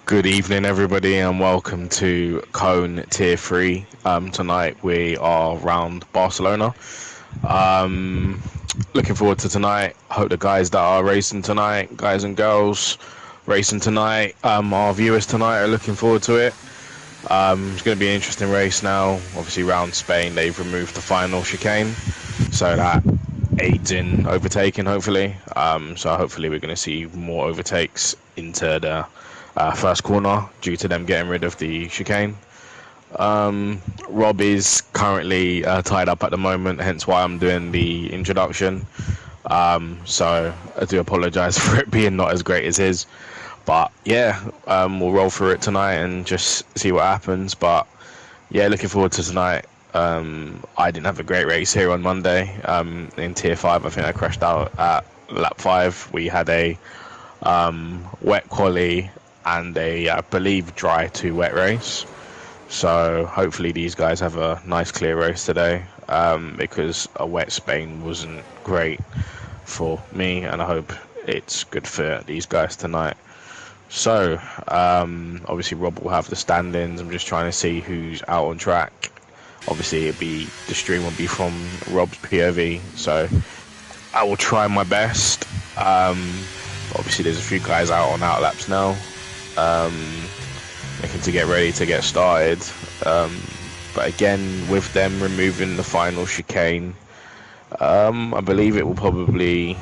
Good evening, everybody, and welcome to Cone Tier 3. Tonight we are round Barcelona. Looking forward to tonight. Hope the guys that are racing tonight, guys and girls racing tonight, our viewers tonight are looking forward to it. It's going to be an interesting race now. Obviously, round Spain, they've removed the final chicane, so that aids in overtaking, hopefully. So hopefully we're going to see more overtakes into the first corner due to them getting rid of the chicane. Rob is currently tied up at the moment, hence why I'm doing the introduction. So I do apologise for it being not as great as his. But yeah, we'll roll through it tonight and just see what happens. But yeah, looking forward to tonight. I didn't have a great race here on Monday. In Tier 5, I think I crashed out at lap 5. We had a wet quali and I believe, dry to wet race. So hopefully these guys have a nice clear race today, because a wet Spain wasn't great for me, and I hope it's good for these guys tonight. So obviously Rob will have the standings. I'm just trying to see who's out on track. Obviously the stream will be from Rob's POV, so I will try my best. Obviously there's a few guys out on outlaps now, looking to get ready to get started, but again, with them removing the final chicane, I believe it will probably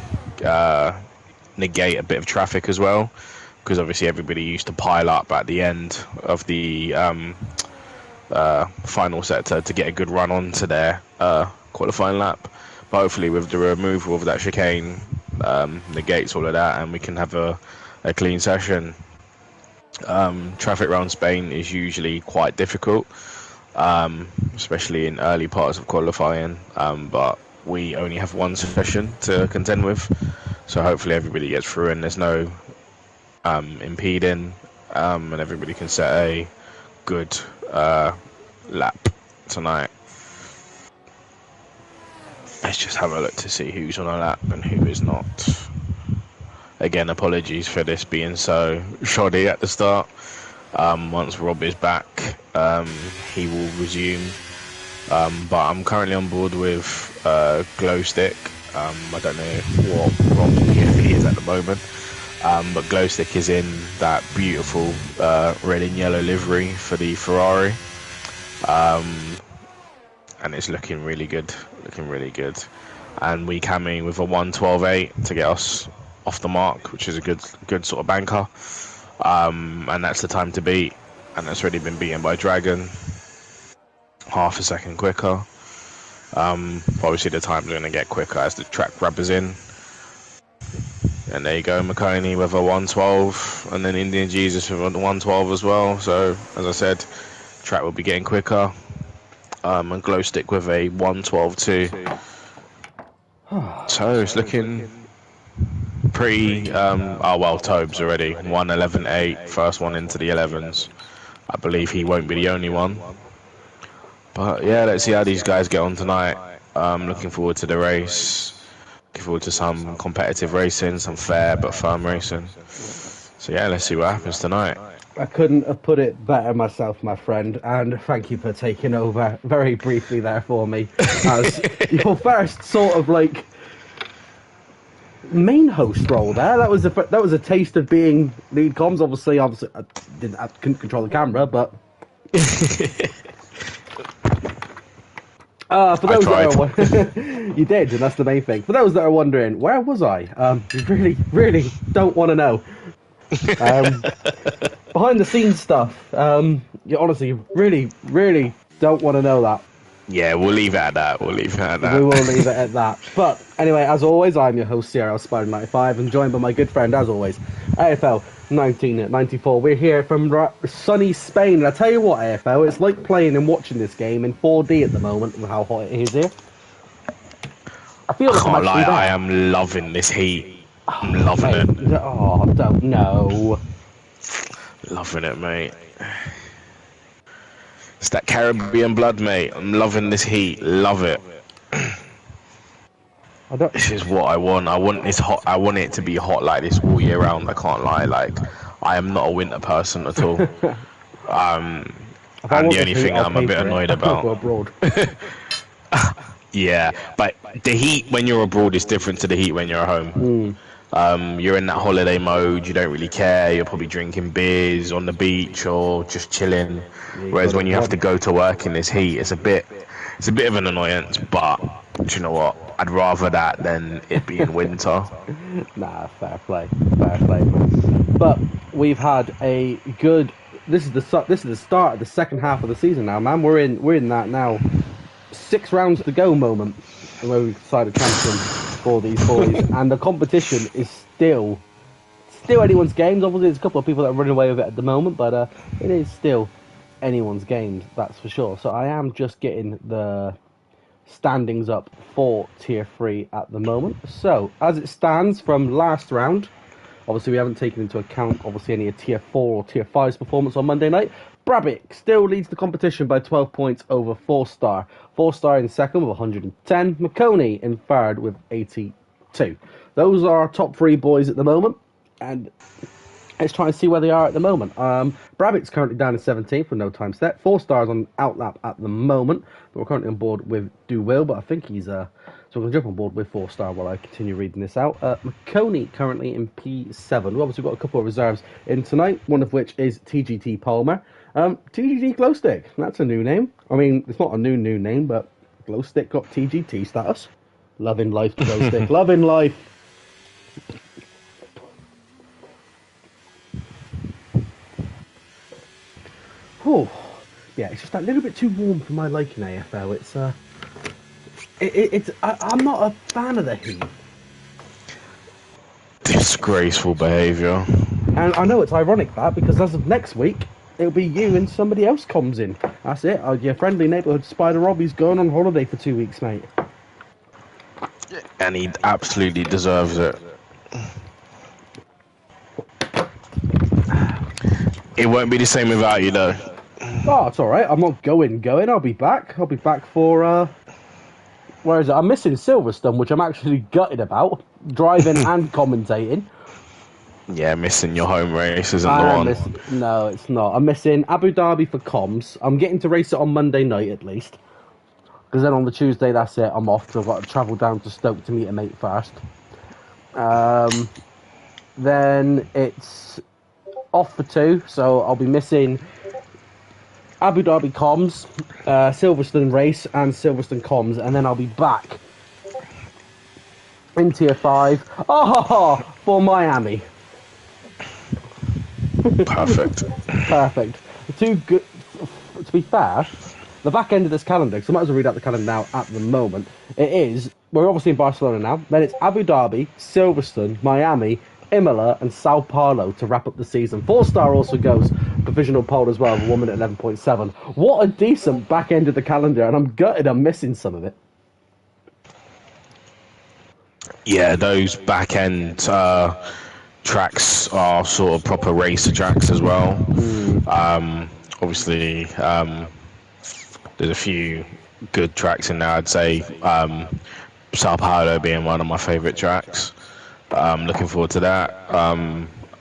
negate a bit of traffic as well, because obviously everybody used to pile up at the end of the final sector to get a good run onto their qualifying lap. But hopefully with the removal of that chicane, negates all of that and we can have a clean session. Traffic around Spain is usually quite difficult, especially in early parts of qualifying, but we only have one session to contend with, so hopefully everybody gets through and there's no impeding, and everybody can set a good lap tonight. Let's just have a look to see who's on a lap and who is not. Again, apologies for this being so shoddy at the start. Once Rob is back, he will resume. But I'm currently on board with Glowstick. I don't know what Rob's PFE is at the moment, but Glowstick is in that beautiful red and yellow livery for the Ferrari, and it's looking really good. And we came in with a 1:12.8 to get us off the mark, which is a good sort of banker, and that's the time to beat, and that's already been beaten by Dragon, half a second quicker. Obviously the time's going to get quicker as the track rubbers in, and there you go, McConey with a 1:12, and then Indian Jesus with a 1:12 as well. So as I said, track will be getting quicker, and Glowstick with a 1:12.2. So it's looking pretty, oh well, Tobes already, 1:11.8, first one into the 11s. I believe he won't be the only one. But yeah, let's see how these guys get on tonight. Looking forward to the race. Looking forward to some competitive racing, some fair but firm racing. So yeah, let's see what happens tonight. I couldn't have put it better myself, my friend, and thank you for taking over very briefly there for me. As your first sort of like main host role there. That was a taste of being lead comms. Obviously I couldn't control the camera, but for those that are you did, and that's the main thing. For those that are wondering, where was I? You really don't want to know. Behind the scenes stuff. You honestly really don't want to know that. Yeah, we'll leave it at that. We will leave it at that. But anyway, as always, I'm your host, CRC III S9 R07, and joined by my good friend, as always, AFL 1994. We're here from sunny Spain. And I tell you what, AFL, it's like playing and watching this game in 4D at the moment with how hot it is here. I feel like can't lie, I am loving this heat. I'm loving it. Oh, don't know. Loving it, mate. It's that Caribbean blood, mate. I'm loving this heat. Love it. I don't. This is what I want. I want this hot. I want it to be hot like this all year round. I can't lie. Like, I am not a winter person at all. If I And want the this only heat, thing I'll I'm a pay bit for it. annoyed I'll go about. abroad. Yeah, but the heat when you're abroad is different to the heat when you're at home. You're in that holiday mode. You don't really care. You're probably drinking beers on the beach or just chilling. Yeah, you Whereas got when it you have to done. go to work in this heat, it's a bit of an annoyance. But do you know what? I'd rather that than it being winter. Nah, fair play. But we've had a good. This is the start of the second half of the season now, man. We're in that now. 6 rounds to go moment where we decide a champion for these boys, and the competition is still anyone's games. Obviously, there's a couple of people that are running away with it at the moment, but it is still anyone's games, that's for sure. So I am just getting the standings up for Tier 3 at the moment. So, as it stands from last round, obviously we haven't taken into account obviously any Tier 4 or Tier 5's performance on Monday night. Brabic still leads the competition by 12 points over 4-star. 4-star in second with 110. McConey in third with 82. Those are our top 3 boys at the moment. And let's try and see where they are at the moment. Brabbitt's currently down in 17th with no time set. 4-stars on outlap at the moment, but we're currently on board with Do Will, but I think he's so we're going to jump on board with 4-star while I continue reading this out. McConey currently in P7. We've obviously got a couple of reserves in tonight, one of which is TGT Palmer. TGT Glowstick, that's a new name. I mean, it's not a new name, but Glowstick got TGT status. Loving life, Glowstick, loving life. Oh, yeah, it's just that little bit too warm for my liking, AFL. I'm not a fan of the heat. Disgraceful behaviour. And I know it's ironic that, because as of next week, it'll be you and somebody else comes in. That's it. Your friendly neighbourhood Spider Robbie's going on holiday for 2 weeks, mate. And he absolutely deserves it. It won't be the same without you, though. Oh, it's alright. I'm not going. I'll be back. I'll be back for, where is it? I'm missing Silverstone, which I'm actually gutted about. Driving and commentating. Yeah, missing your home race isn't the one. No, it's not. I'm missing Abu Dhabi for comms. I'm getting to race it on Monday night, at least. Because then on the Tuesday, that's it. I'm off. So I've got to travel down to Stoke to meet a mate first. Then it's off for 2, so I'll be missing Abu Dhabi comms, Silverstone race, and Silverstone comms, and then I'll be back in Tier 5 for Miami. Perfect. Perfect. Too good. To be fair, the back end of this calendar, because I might as well read out the calendar now at the moment. We're obviously in Barcelona now. Then it's Abu Dhabi, Silverstone, Miami, Imola, and Sao Paulo to wrap up the season. 4-star also goes provisional pole as well, 1 minute 11.7. What a decent back end of the calendar, and I'm gutted I'm missing some of it. Yeah, those back end tracks are sort of proper racer tracks as well. Obviously, there's a few good tracks in there. I'd say Sao Paulo being one of my favourite tracks. Looking forward to that.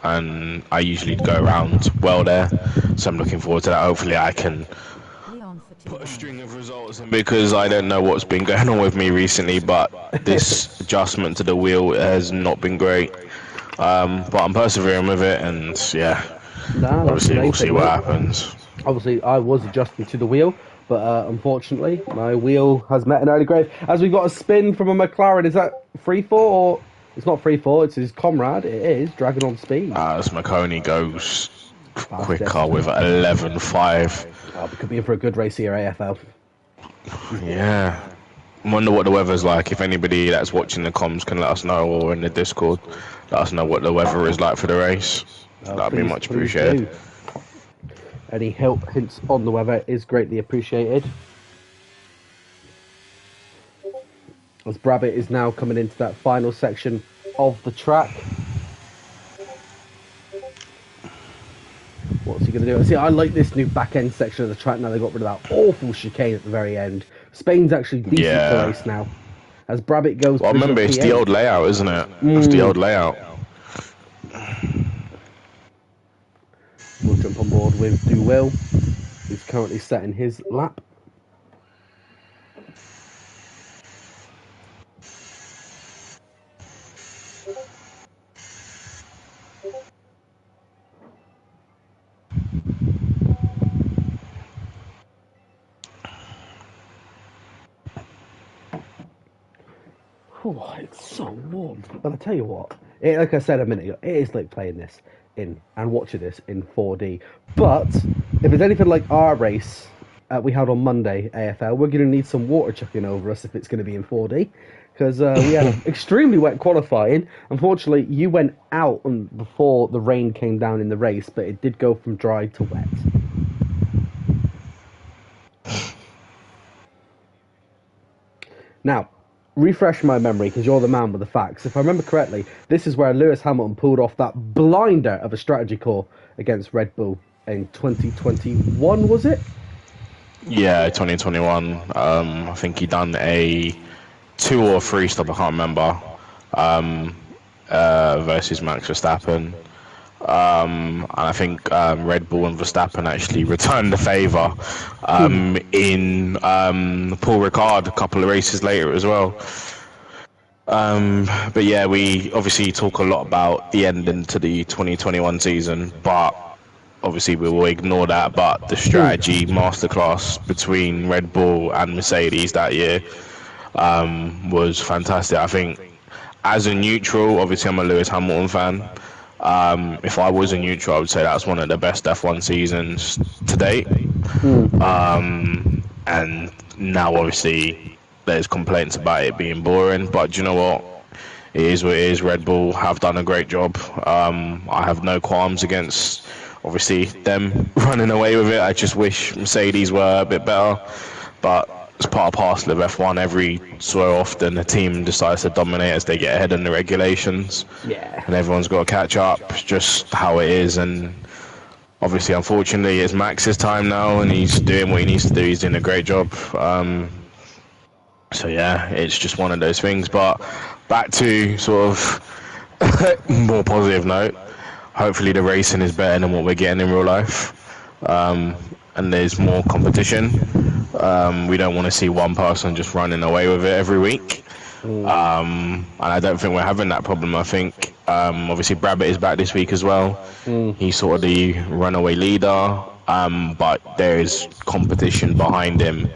And I usually go around well there, so I'm looking forward to that. Hopefully, I can put a string of results in, because I don't know what's been going on with me recently, but this adjustment to the wheel has not been great. But I'm persevering with it, and yeah, obviously we'll see what happens. Obviously, I was adjusting to the wheel, but unfortunately, my wheel has met an early grave. As we've got a spin from a McLaren, is that 3-4 or it's not 3-4? It's his comrade. It is Dragon on speed. As McConey goes quicker with 11.5. Oh, we could be in for a good race here, AFL. Yeah. I wonder what the weather's like. If anybody that's watching the comms can let us know, or in the Discord, let us know what the weather is like for the race. That'd be much appreciated. Any help, hints on the weather is greatly appreciated. As Brabbit is now coming into that final section of the track. What's he going to do? See, I like this new back end section of the track now. They got rid of that awful chicane at the very end. Spain's actually decent to race now. as Brabbitt goes. Well, remember, it's the old layout, isn't it? It's the old layout. We'll jump on board with Duwill, who's currently setting his lap. Oh, it's so warm. But I tell you what, like I said a minute ago, it is like playing this and watching this in 4D. But if it's anything like our race we had on Monday, AFL, we're going to need some water chucking over us if it's going to be in 4D. Because we had extremely wet qualifying. Unfortunately, you went out before the rain came down in the race, but it did go from dry to wet. Now, refresh my memory, because you're the man with the facts. If I remember correctly, this is where Lewis Hamilton pulled off that blinder of a strategy call against Red Bull in 2021, was it? Yeah, 2021. I think he done a 2 or 3 stop, I can't remember, versus Max Verstappen. And I think Red Bull and Verstappen actually returned the favour in Paul Ricard a couple of races later as well. But yeah, we obviously talk a lot about the ending to the 2021 season, but obviously we will ignore that. But the strategy masterclass between Red Bull and Mercedes that year was fantastic. I think as a neutral, obviously I'm a Lewis Hamilton fan. If I was a neutral, I would say that's one of the best F1 seasons to date. And now, obviously, there's complaints about it being boring. But do you know what? It is what it is. Red Bull have done a great job. I have no qualms against, obviously, them running away with it. I just wish Mercedes were a bit better. But it's part and parcel of F1. Every so often, the team decides to dominate as they get ahead in the regulations. Yeah. And everyone's got to catch up. It's just how it is. And obviously, unfortunately, it's Max's time now, and he's doing what he needs to do. He's doing a great job. So yeah, it's just one of those things. But back to sort of more positive note. Hopefully, the racing is better than what we're getting in real life. And there's more competition. We don't want to see one person just running away with it every week. And I don't think we're having that problem. I think obviously Brabbitt is back this week as well. He's sort of the runaway leader, but there is competition behind him,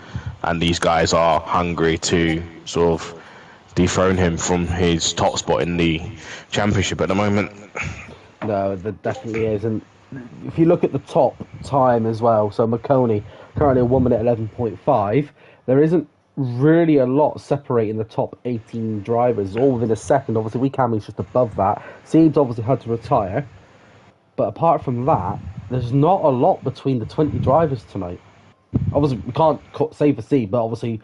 and these guys are hungry to sort of dethrone him from his top spot in the championship at the moment. No, there definitely is. And if you look at the top time as well, so McConey currently 1 minute 11.5, there isn't really a lot separating the top 18 drivers, all within a second. Obviously, Camille's just above that. Seems obviously had to retire, but apart from that, there's not a lot between the 20 drivers tonight. Obviously, we can't say for C, but obviously,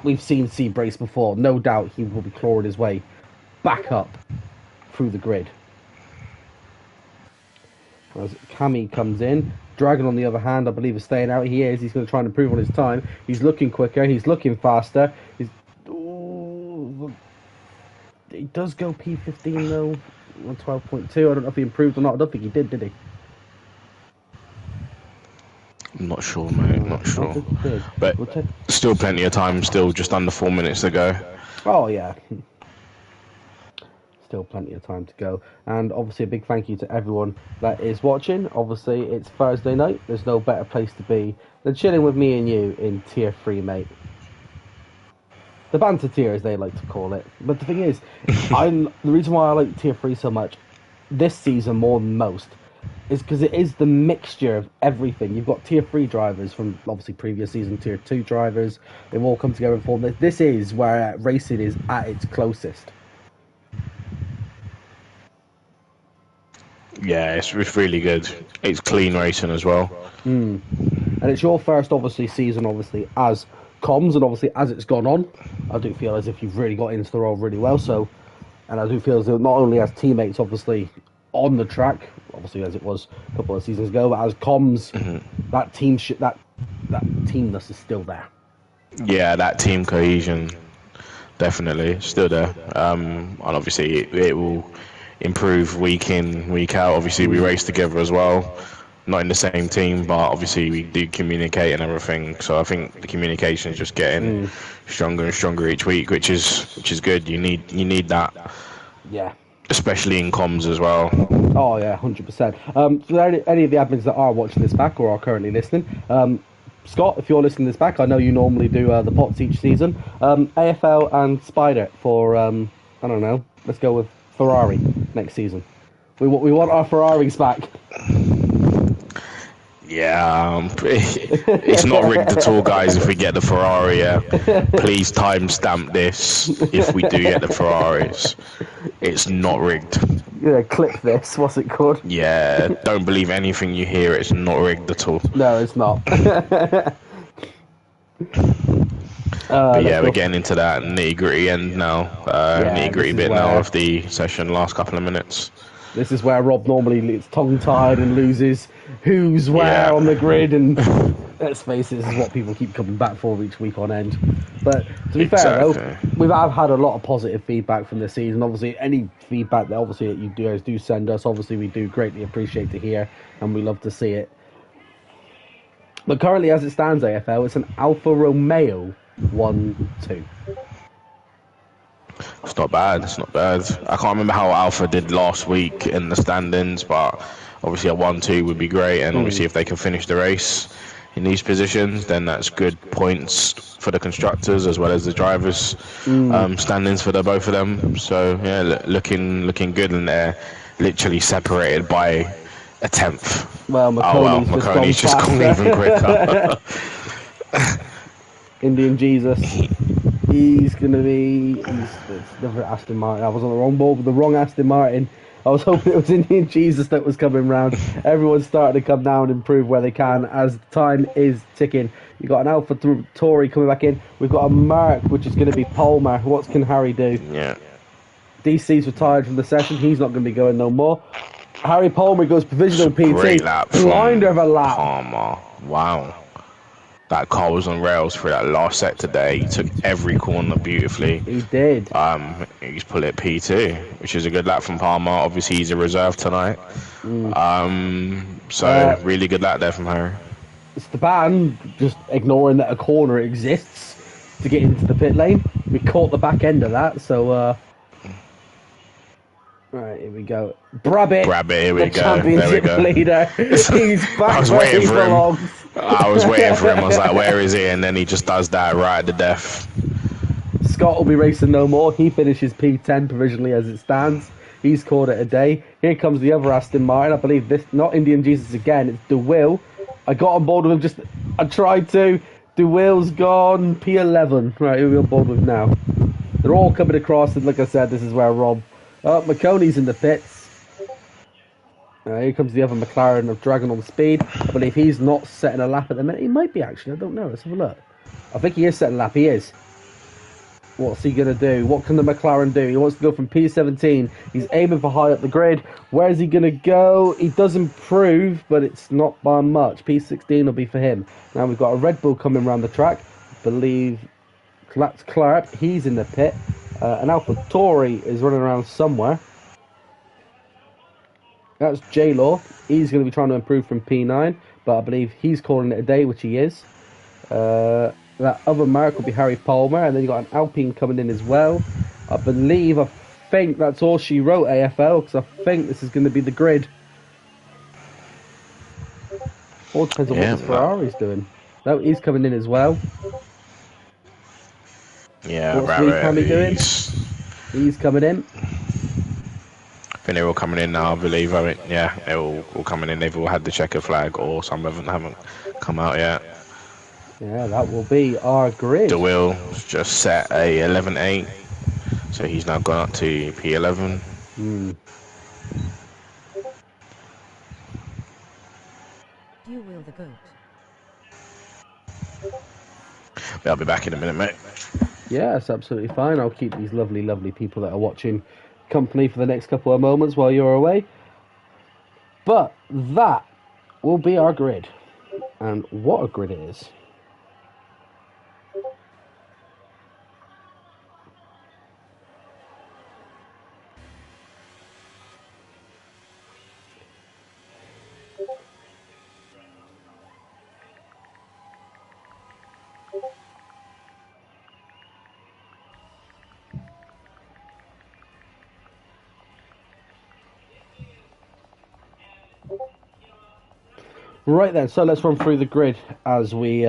we've seen C brace before. No doubt he will be clawing his way back up through the grid. As Cammy comes in, Dragon on the other hand, I believe is staying out. He is. He's going to try and improve on his time. He's looking quicker. He's looking faster. He does go P15 though, on 12.2. I don't know if he improved or not. I don't think he did he? I'm not sure, mate. Not sure. But still plenty of time. Still just under 4 minutes to go. Oh yeah. Still plenty of time to go, and obviously a big thank you to everyone that is watching. Obviously it's Thursday night, there's no better place to be than chilling with me and you in tier 3, mate. The banter tier, as they like to call it. But the thing is, the reason why I like tier 3 so much this season more than most is because it is the mixture of everything. You've got tier 3 drivers from obviously previous season, tier 2 drivers, they've all come together and formed this. This is where racing is at its closest. Yeah, it's really good. It's clean racing as well. And it's your first, obviously, season, obviously, as comms, and obviously, as it's gone on, I do feel as if you've really got into the role really well. So, and I do feel as though not only as teammates, obviously, on the track, obviously, as it was a couple of seasons ago, but as comms, that teamness is still there. Yeah, that team cohesion, definitely still there. And obviously it will improve week in, week out. Obviously we race together as well. Not in the same team, but obviously we do communicate and everything. So I think the communication is just getting stronger and stronger each week, which is good. You need that, Yeah. especially in comms as well. Oh yeah, 100%. So any of the admins that are watching this back or are currently listening, Scott, if you're listening to this back, I know you normally do the pots each season. AFL and Spider for I don't know. Let's go with Ferrari next season. We want our Ferraris back. Yeah, it's not rigged at all, guys. If we get the Ferrari, yeah, please timestamp this. If we do get the Ferraris, it's not rigged. Yeah, clip this. What's it called? Yeah, don't believe anything you hear. It's not rigged at all. No, it's not. But yeah, we're getting into that nitty gritty end now. Nitty gritty bit now of the session. Last couple of minutes. This is where Rob normally gets tongue-tied and loses who's where on the grid, and let's face it, this is what people keep coming back for each week on end. But to be fair, though, we've had a lot of positive feedback from this season. Obviously, any feedback that obviously you guys do send us, obviously we do greatly appreciate to hear, and we love to see it. But currently, as it stands, AFL, it's an Alfa Romeo 1-2. It's not bad. It's not bad. I can't remember how Alpha did last week in the standings, but obviously a 1-2 would be great. And obviously, if they can finish the race in these positions, then that's good points for the constructors as well as the drivers' standings for the both of them. So yeah, looking good, and they're literally separated by a tenth. Well, McConey's just gone even quicker. Indian Jesus. He's going to be... It's never Aston Martin. I was on the wrong board with the wrong Aston Martin. I was hoping it was Indian Jesus that was coming round. Everyone's starting to come down and improve where they can as time is ticking. You've got an Alpha Tauri coming back in. We've got a Mark, which is going to be Palmer. What can Harry do? Yeah. DC's retired from the session. He's not going to be going no more. Harry Palmer goes provisional PT. Great lap. Blinder of a lap. Palmer. Wow. That car was on rails for that last sector there. He took every corner beautifully. He did. He's put it P2, which is a good lap from Palmer. Obviously, he's a reserve tonight. So really good lap there from Harry. Esteban just ignoring that a corner exists to get into the pit lane. We caught the back end of that, so right, here we go. Brabbit, here we go. There we go. Leader. He's back. I was waiting for him. I was waiting for him. I was like, where is he? And then he just does that right at the death. Scott will be racing no more. He finishes P10 provisionally as it stands. He's called it a day. Here comes the other Aston Martin. I believe this, not Indian Jesus again, it's DeWill. I got on board with him I tried to. DeWill's gone. P11. Right, who are we on board with now? They're all coming across, and like I said, this is where Rob... Oh, McConey's in the pits. Here comes the other McLaren of Dragon on speed. I believe he's not setting a lap at the minute. He might be, actually. I don't know. Let's have a look. I think he is setting a lap. He is. What's he going to do? What can the McLaren do? He wants to go from P17. He's aiming for high up the grid. Where's he going to go? He does improve, but it's not by much. P16 will be for him. Now we've got a Red Bull coming around the track. I believe that's Clark. He's in the pit. An Alpha Tauri is running around somewhere. That's J-Law. He's going to be trying to improve from P9, but I believe he's calling it a day, which he is. That other mark will be Harry Palmer, and then you've got an Alpine coming in as well. I think that's all she wrote, AFL, because I think this is going to be the grid. All depends on what this Ferrari's doing. No, he's coming in as well. Yeah, what's Cammy doing? He's coming in. I think they're all coming in now, I believe. I mean, yeah, they're all coming in. They've all had the checker flag, or some of them haven't come out yet. Yeah, that will be our grid. DeWill just set a 11.8, so he's now gone up to P11. You will the goat. But I'll be back in a minute, mate. Yeah, that's absolutely fine. I'll keep these lovely, lovely people that are watching company for the next couple of moments while you're away. But that will be our grid. And what a grid it is. Right then, so let's run through the grid as we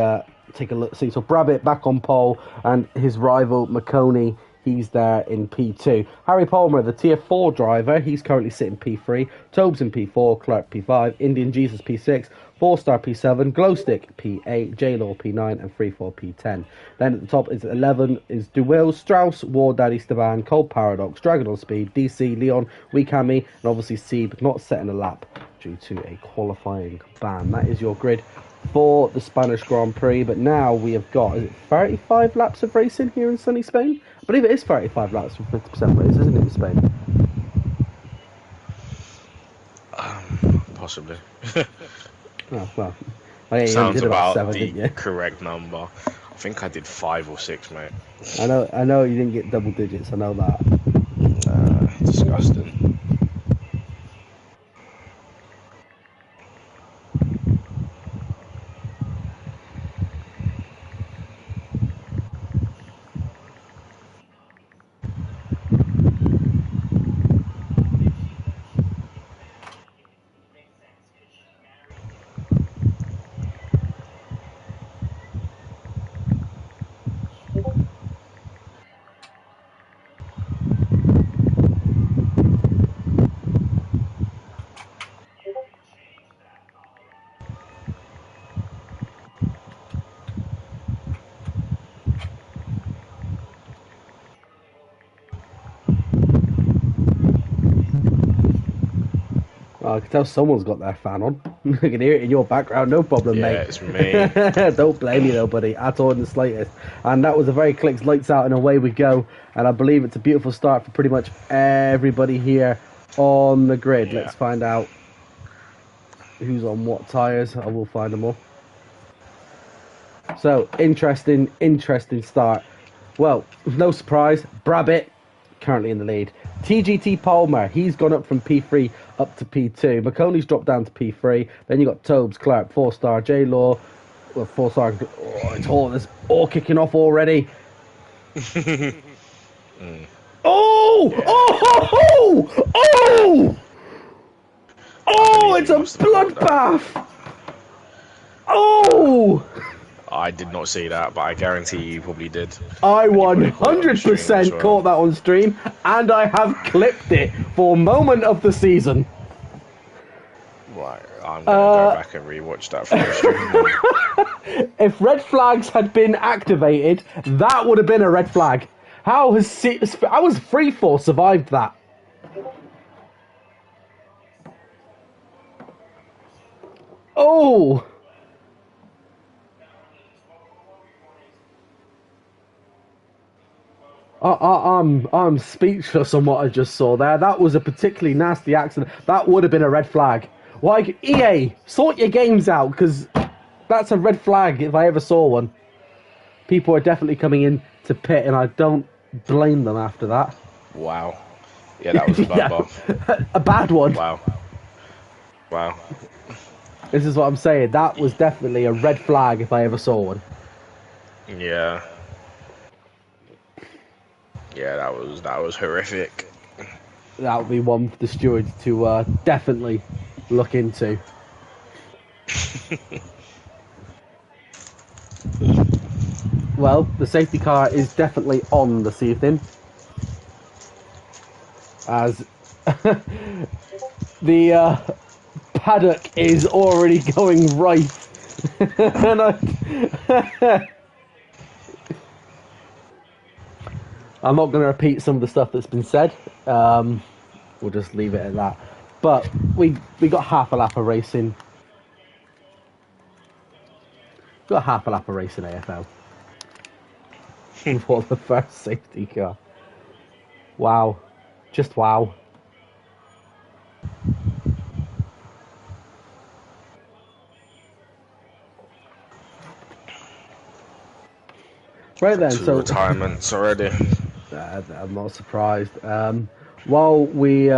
take a look. See, so Brabbit back on pole, and his rival McConey, he's there in P2. Harry Palmer, the tier 4 driver, he's currently sitting P3. Tobes in P4, Clark P5, Indian Jesus P6, 4-star P7, Glowstick P8, J-Law P9, and 3-4 P10. Then at the top is 11 is Duwill, Strauss, War Daddy Staban, Cold Paradox, Dragon on Speed, DC, Leon, Weekami, and obviously Seeb not setting a lap due to a qualifying ban. That is your grid for the Spanish Grand Prix, but now we have got, is it 35 laps of racing here in sunny Spain? I believe it is 35 laps with 50% race, isn't it, in Spain? Possibly. Oh, well. Oh, yeah, you Sounds did about 7, the didn't you? correct number. I think I did 5 or 6, mate. I know you didn't get double digits, I know that. Disgusting. Oh, I can tell someone's got their fan on. I can hear it in your background, no problem, Yeah, mate. it's me. Don't blame you, though, buddy, at all in the slightest. And that was a very clicks, lights out, and away we go. And I believe it's a beautiful start for pretty much everybody here on the grid. Yeah. Let's find out who's on what tyres. I will find them all. So, interesting start. Well, no surprise, Brabbit currently in the lead. TGT Palmer, he's gone up from P3 up to P2. McConey's dropped down to P3. Then you got Tobes, Clark, 4-star, J-Law, well, 4-star. Oh, it's all kicking off already. Oh! It's a bloodbath! Oh! I did not see that, but I guarantee you probably did. I probably caught it on stream 100% as well. caught that on stream, and I have clipped it for moment of the season. Right, I'm gonna go back and rewatch that from the stream. If red flags had been activated, that would have been a red flag. How has Freeforce survived that? Oh! I'm speechless on what I just saw there. That was a particularly nasty accident. That would have been a red flag. Like, EA, sort your games out, because that's a red flag if I ever saw one. People are definitely coming in to pit, and I don't blame them after that. Wow. Yeah, that was a bad bar. A bad one. Wow. Wow. This is what I'm saying. That was definitely a red flag if I ever saw one. Yeah. Yeah, that was horrific. That would be one for the stewards to definitely look into. Well, the safety car is definitely on this evening, as the paddock is already going rife. And I'm not going to repeat some of the stuff that's been said. We'll just leave it at that. But we got half a lap of racing. Got half a lap of racing AFL. For the first safety car. Wow. Just wow. Right then, Two so retirements already. I'm not surprised. While we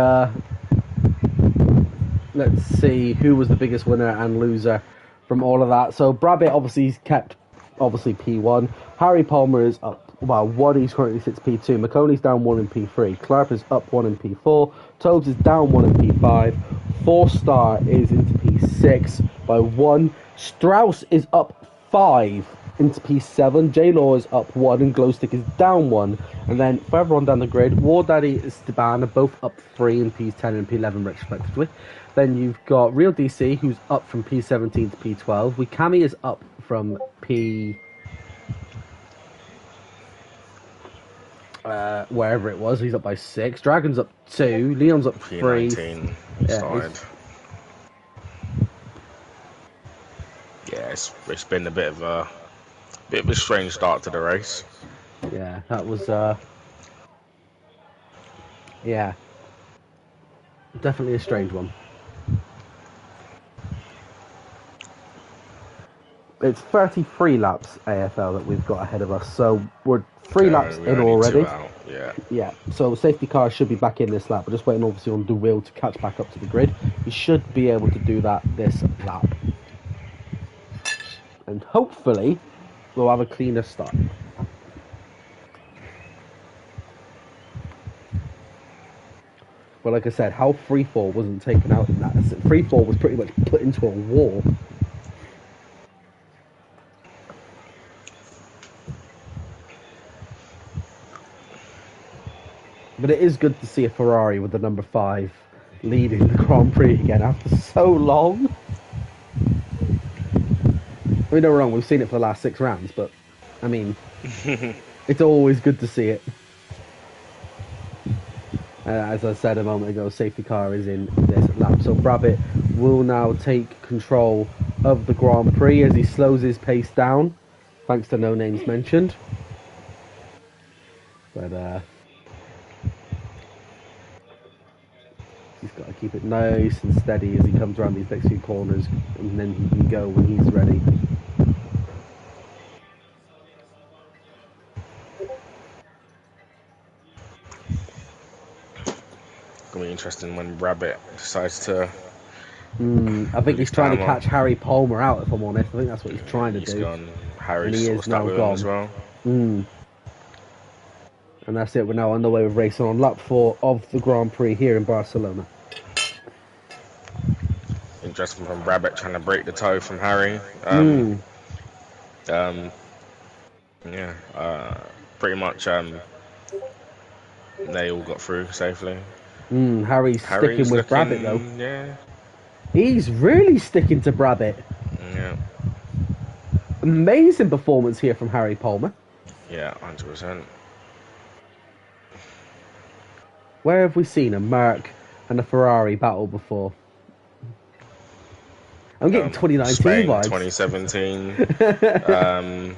let's see who was the biggest winner and loser from all of that. So Brabbit obviously kept P1. Harry Palmer is up. Well, one, he currently sits P2. McConey's down 1 in P3. Clark is up 1 in P4. Tobes is down 1 in P5. 4-star is into P6. P6 by 1. Strauss is up 5 into P7. J-Law is up 1 and Glowstick is down 1. And then further on down the grid, War Daddy and Esteban are both up 3 in P10 and P11 respectively. Then you've got Real DC, who's up from P17 to P12. Wikami is up from wherever it was, he's up by 6. Dragon's up 2. Leon's up 3. P19 started. Yeah, it's been a bit of a strange start to the race. Yeah, that was yeah, definitely a strange one. It's 33 laps AFL that we've got ahead of us, so we're 3 laps in already. Yeah, so safety car should be back in this lap. We're just waiting obviously on DeWill to catch back up to the grid. We should be able to do that this lap. And hopefully we'll have a cleaner start. But like I said, how freefall wasn't taken out in that. Freefall was pretty much put into a wall. But it is good to see a Ferrari with the number 5 leading the Grand Prix again after so long. I mean, don't get me wrong, we've seen it for the last 6 rounds, but I mean, it's always good to see it. As I said a moment ago, safety car is in this lap, so Brabbitt will now take control of the Grand Prix as he slows his pace down, thanks to no names mentioned. But he's got to keep it nice and steady as he comes around these next few corners, and then he can go when he's ready. It's gonna be interesting when Rabbit decides to. I think he's trying to catch Harry Palmer out, if I'm honest. I think that's what he's trying to do. Gone. Harry's sort of stuck with him as well. And that's it. We're now underway with racing on lap 4 of the Grand Prix here in Barcelona. Interesting from Rabbit trying to break the toe from Harry. Pretty much they all got through safely. Harry's sticking with Brabbitt though. Yeah. He's really sticking to Brabbitt. Yeah. Amazing performance here from Harry Palmer. Yeah, 100%. Where have we seen a Merc and a Ferrari battle before? I'm getting 2019 Spain, vibes. 2017.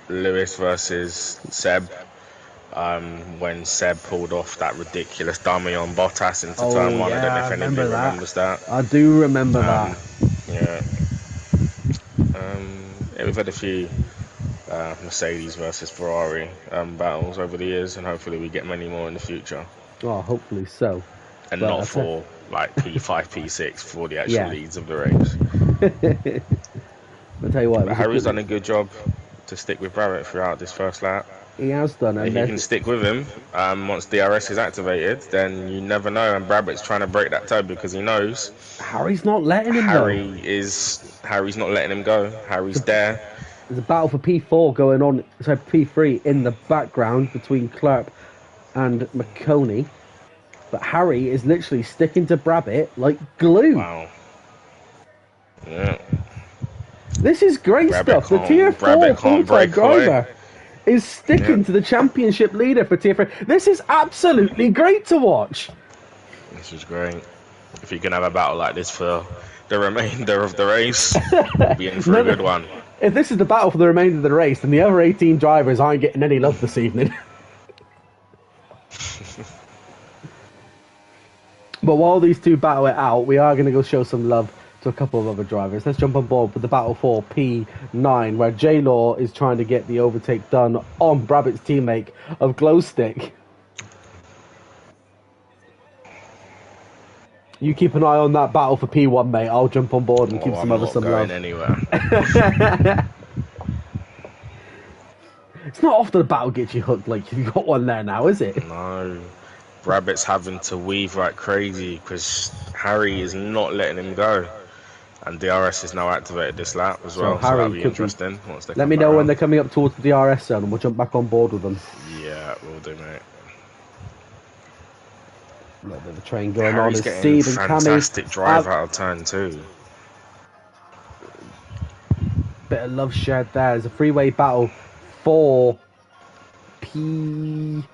Lewis versus Seb. When Seb pulled off that ridiculous dummy on Bottas into turn 1. I don't know if anybody remembers that. I do remember that. Yeah. We've had a few Mercedes versus Ferrari battles over the years, and hopefully we get many more in the future. Oh, hopefully so. And but not for like P5, P6 for the actual leads of the race. I'll tell you what. But Harry's done a good job to stick with Barrett throughout this first lap. He has done. If you can stick with him, once DRS is activated, then you never know. And Brabbitt's trying to break that toe because he knows Harry's not letting him Harry's not letting him go. Harry's there. There's a battle for P4 going on, so P3 in the background between Clark and McConey. But Harry is literally sticking to Brabbitt like glue. Wow. Yeah. This is great stuff. The Tier 4 full-time driver is sticking to the championship leader for Tier 3. This is absolutely great to watch. This is great. If you can have a battle like this for the remainder of the race, we'll be in for a good one. If this is the battle for the remainder of the race, then the other 18 drivers aren't getting any love this evening. But while these two battle it out, we are going to go show some love to a couple of other drivers. Let's jump on board with the battle for P9, where J-Law is trying to get the overtake done on Brabbitt's teammate of Glowstick. You keep an eye on that battle for P1, mate. I'll jump on board and keep some love. I'm not going anywhere. It's not often a battle gets you hooked like you've got one there now, is it? No. Rabbit's having to weave like crazy because Harry is not letting him go. And DRS is now activated this lap as So well, so Harry that'll be could interesting once they Let come me back know when around. they're coming up towards the DRS zone, and we'll jump back on board with them. Yeah, we'll do, mate. A little bit of a train going Harry's on. As getting Sebe and fantastic drive Cammy, out of turn 2. bit of love shared there. There's a freeway battle for P16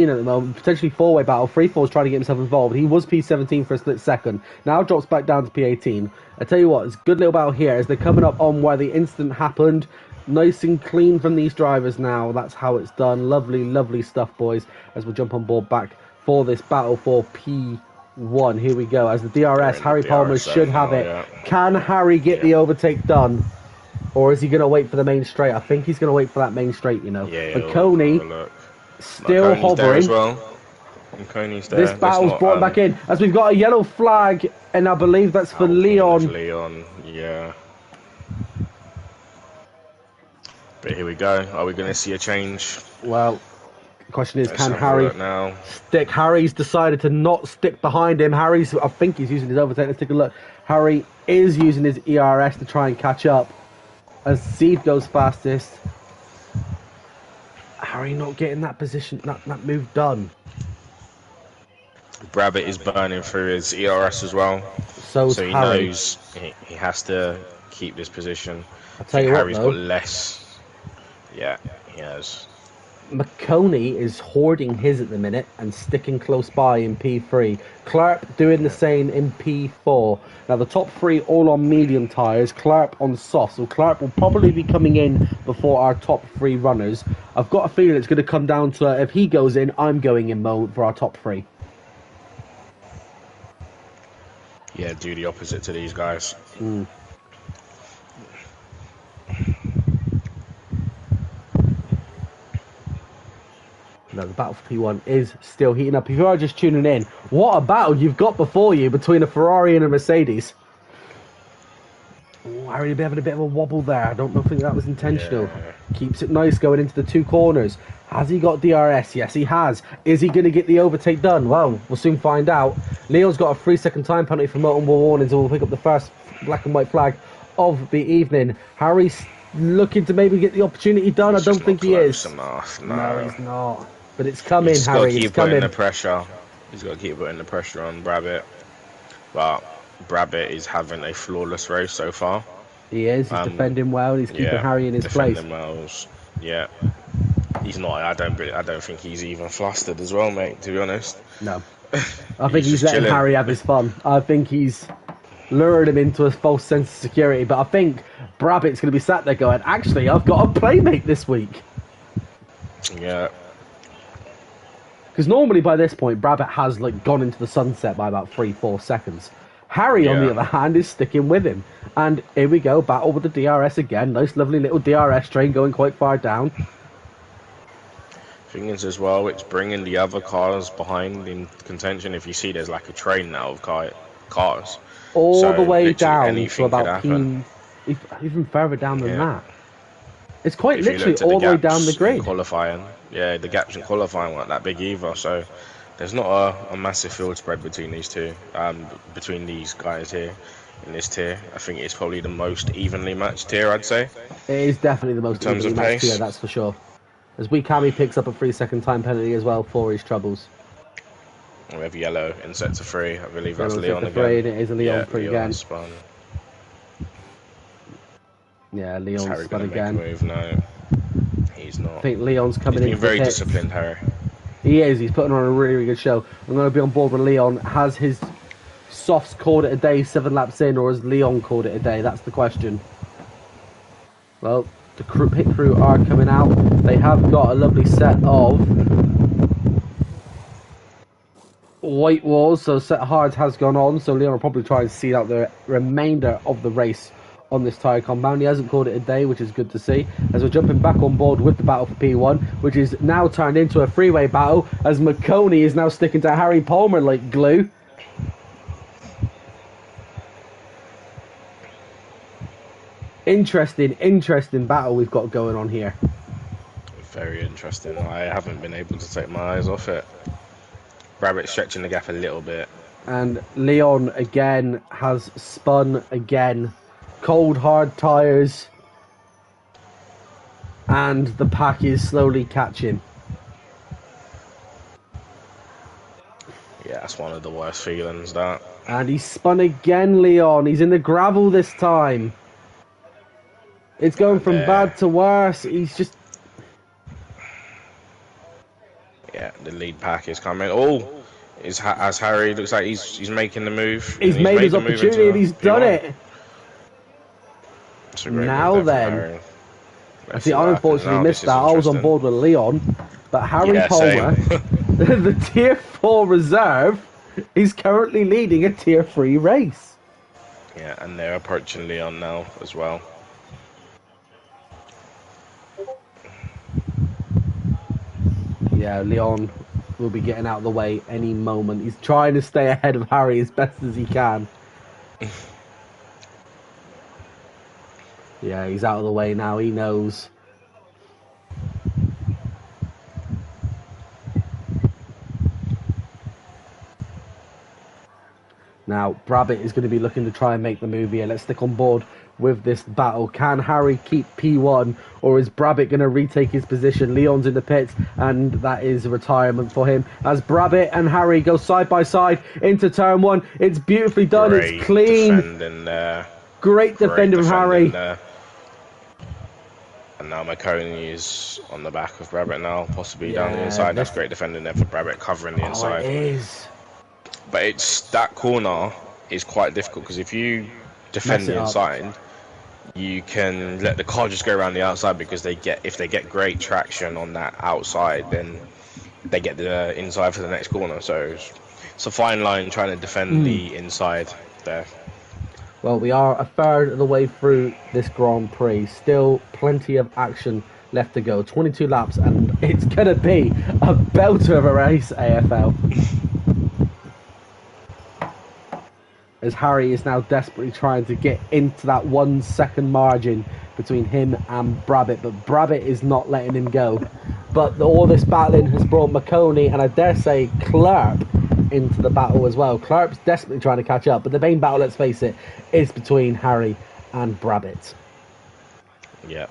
at the moment, potentially four-way battle. 3-4's trying to get himself involved. He was P17 for a split second. Now drops back down to P18. I tell you what, it's a good little battle here as they're coming up on where the incident happened. Nice and clean from these drivers now. That's how it's done. Lovely, lovely stuff, boys, as we jump on board back for this battle for P1. Here we go. As the DRS, Harry Palmer should have it. Yeah. Can Harry get the overtake done? Or is he going to wait for the main straight? I think he's going to wait for that main straight, you know. Yeah, But Coney still McConey's there hovering. as well. McConey's there. This battle's brought back in as we've got a yellow flag, and I believe that's for Leon. Leon, yeah. But here we go. Are we going to see a change? Well, the question is, Let's can have a Harry look now. stick? Harry's decided to not stick behind him. I think he's using his overtake. Let's take a look. Harry is using his ERS to try and catch up as Seed goes fastest. Harry not getting that position, that move done. Brabbit is burning through his ERS as well. So he Harry. knows he has to keep this position. I'll tell you what, Harry's though. got less. Yeah, he has. McConey is hoarding his at the minute and sticking close by in P3. Clarp doing the same in P4. Now the top three all on medium tyres, Clarp on soft. So Clarp will probably be coming in before our top three runners. I've got a feeling it's going to come down to if he goes in, I'm going in mode for our top three. Yeah, do the opposite to these guys. No, the battle for P1 is still heating up. If you are just tuning in, what a battle you've got before you between a Ferrari and a Mercedes. Oh, Harry will be having a bit of a wobble there. I don't think that was intentional. Yeah. Keeps it nice going into the two corners. Has he got DRS? Yes, he has. Is he going to get the overtake done? Well, we'll soon find out. Leo's got a 3-second time penalty for multiple warnings, and we'll pick up the first black and white flag of the evening. Harry's looking to maybe get the opportunity done. I don't think he is. Enough. No, he's not. But it's coming, He's Harry. got to keep It's coming. putting the pressure. He's got to keep putting the pressure on Brabbit. But Brabbit is having a flawless race so far. He is. He's defending well. He's keeping Harry in his place. Defending well. Yeah. He's not. I don't think he's even flustered as well, mate. To be honest. No. I think he's just letting chilling. Harry have his fun. I think he's lured him into a false sense of security. But I think Brabbit's going to be sat there going, actually, I've got a playmate this week. Yeah. Because normally by this point, Brabbit has gone into the sunset by about 3-4 seconds. Harry, on the other hand, is sticking with him. And here we go, battle with the DRS again. Nice, lovely little DRS train going quite far down. Thing is as well, it's bringing the other cars behind in contention. If you see, there's like a train now of cars. All So the way literally down to anything about could happen. even further down than Yeah. that. It's quite If you literally looked at all the way gaps down the in grid. qualifying, yeah, the gaps in qualifying weren't that big either. So there's not a massive field spread between these two, between these guys here in this tier. I think it's probably the most evenly matched tier, I'd say. It is definitely the most In terms evenly of matched pace. tier, that's for sure. As Cammy picks up a 3-second time penalty as well for his troubles. We have yellow in set to 3. I believe that's Yellow's Leon set to again. 3, and it is a Leon yeah, free Leon again. Spun. Yeah, Is Leon's Harry spun going to make a again. move? No, he's not. I think Leon's coming He's in been for very hits. disciplined, Harry. He is. He's putting on a really, really good show. I'm going to be on board with Leon. Has his softs called it a day 7 laps in, or has Leon called it a day? That's the question. Well, the pit crew are coming out. They have got a lovely set of white walls, so set hard has gone on. So Leon will probably try and see out the remainder of the race on this tyre compound. He hasn't called it a day, which is good to see, as we're jumping back on board with the battle for P1, which is now turned into a freeway battle, as McConey is now sticking to Harry Palmer like glue. Interesting battle we've got going on here. Very interesting. I haven't been able to take my eyes off it. Rabbit stretching the gap a little bit. And Leon again has spun again. Cold hard tyres. And the pack is slowly catching. Yeah, that's one of the worst feelings, that. And he's spun again, Leon. He's in the gravel this time. It's going from bad to worse. He's just... Yeah, the lead pack is coming. Oh, as Harry looks like he's making the move. He's made his opportunity and he's done it. Now then. I see, I unfortunately missed that. I was on board with Leon. But Harry Palmer, the Tier 4 reserve, is currently leading a Tier 3 race. Yeah, and they're approaching Leon now as well. Yeah, Leon will be getting out of the way any moment. He's trying to stay ahead of Harry as best as he can. Yeah, he's out of the way now. He knows. Now, Brabbit is going to be looking to try and make the move here. Let's stick on board with this battle. Can Harry keep P1, or is Brabbit going to retake his position? Leon's in the pits, and that is retirement for him. As Brabbit and Harry go side by side into turn 1. It's beautifully done. It's clean. Great defending from Harry. And now McConey is on the back of Brabbit now, possibly down the inside. That's great defending there for Brabbit, covering the inside. It is. But it's that corner is quite difficult because if you defend the inside, you can let the car just go around the outside because if they get great traction on that outside, then they get the inside for the next corner. So it's a fine line trying to defend the inside there. Well, we are a third of the way through this Grand Prix. Still plenty of action left to go. 22 laps, and it's going to be a belter of a race, AFL. As Harry is now desperately trying to get into that 1 second margin between him and Brabbit, but Brabbit is not letting him go. But all this battling has brought McConey and I dare say Clerp into the battle as well. Clerp's desperately trying to catch up, but the main battle, let's face it, is between Harry and Brabbit. Yeah.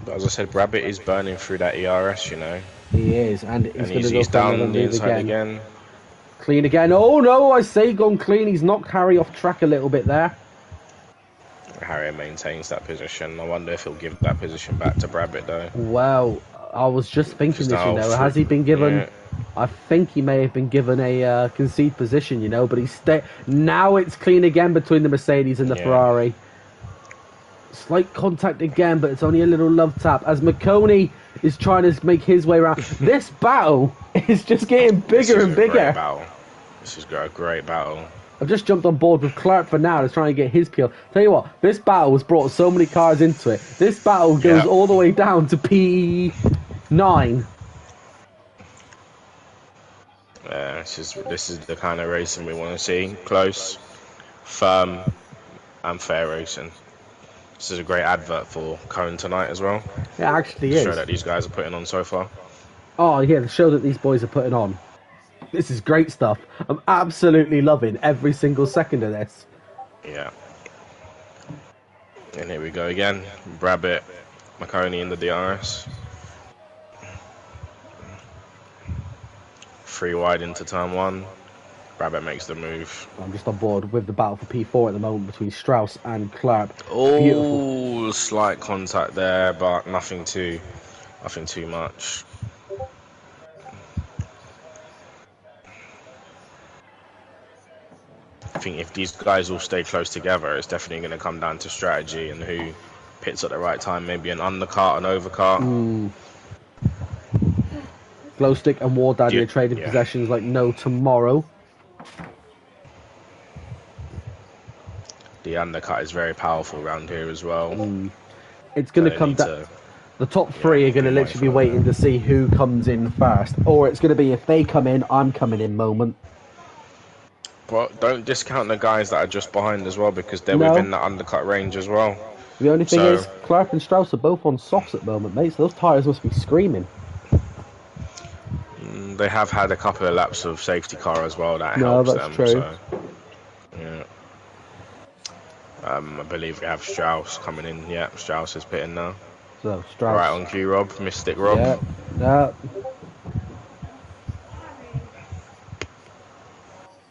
But as I said, Brabbit is burning through that ERS, you know. He is, and he's down the inside again. Clean again. Oh no, I say gone clean. He's knocked Harry off track a little bit there. Harry maintains that position. I wonder if he'll give that position back to Brabbit though. Well, I was just thinking this, you know. Has he been given... Yeah. I think he may have been given a concede position, you know, but he's now it's clean again between the Mercedes and the Ferrari. Slight contact again, but it's only a little love tap as McConey is trying to make his way around. This battle is just getting bigger and bigger. This is a great battle. I've just jumped on board with Clark for now to try and get his peel. Tell you what, this battle has brought so many cars into it. This battle goes all the way down to P9. This is the kind of racing we want to see. Close, firm, and fair racing. This is a great advert for Cone tonight as well. It actually is. The show that these guys are putting on so far. Oh yeah, the show that these boys are putting on. This is great stuff. I'm absolutely loving every single second of this. Yeah. And here we go again. Brabbit, McConey in the DRS. 3 wide into turn 1. Brabbit makes the move. I'm just on board with the battle for P4 at the moment between Strauss and Clark. Oh, slight contact there, but nothing too much. I think if these guys all stay close together, it's definitely going to come down to strategy and who pits at the right time. Maybe an undercut, an overcut. Glow Stick and War Daddy are trading possessions like no tomorrow. The undercut is very powerful around here as well. It's going to come down. The top 3 are going to literally be waiting to see who comes in first. Or it's going to be if they come in, I'm coming in moment. But don't discount the guys that are just behind as well because they're within the undercut range as well. The only thing is, Clark and Strauss are both on softs at the moment, mate, so those tyres must be screaming. they have had a couple of laps of safety car as well that No, helps that's them. true. So, yeah. I believe we have Strauss coming in. Yeah, Strauss is pitting now. So Strauss. Right on cue, Rob. Mystic Rob. Yeah. Yeah.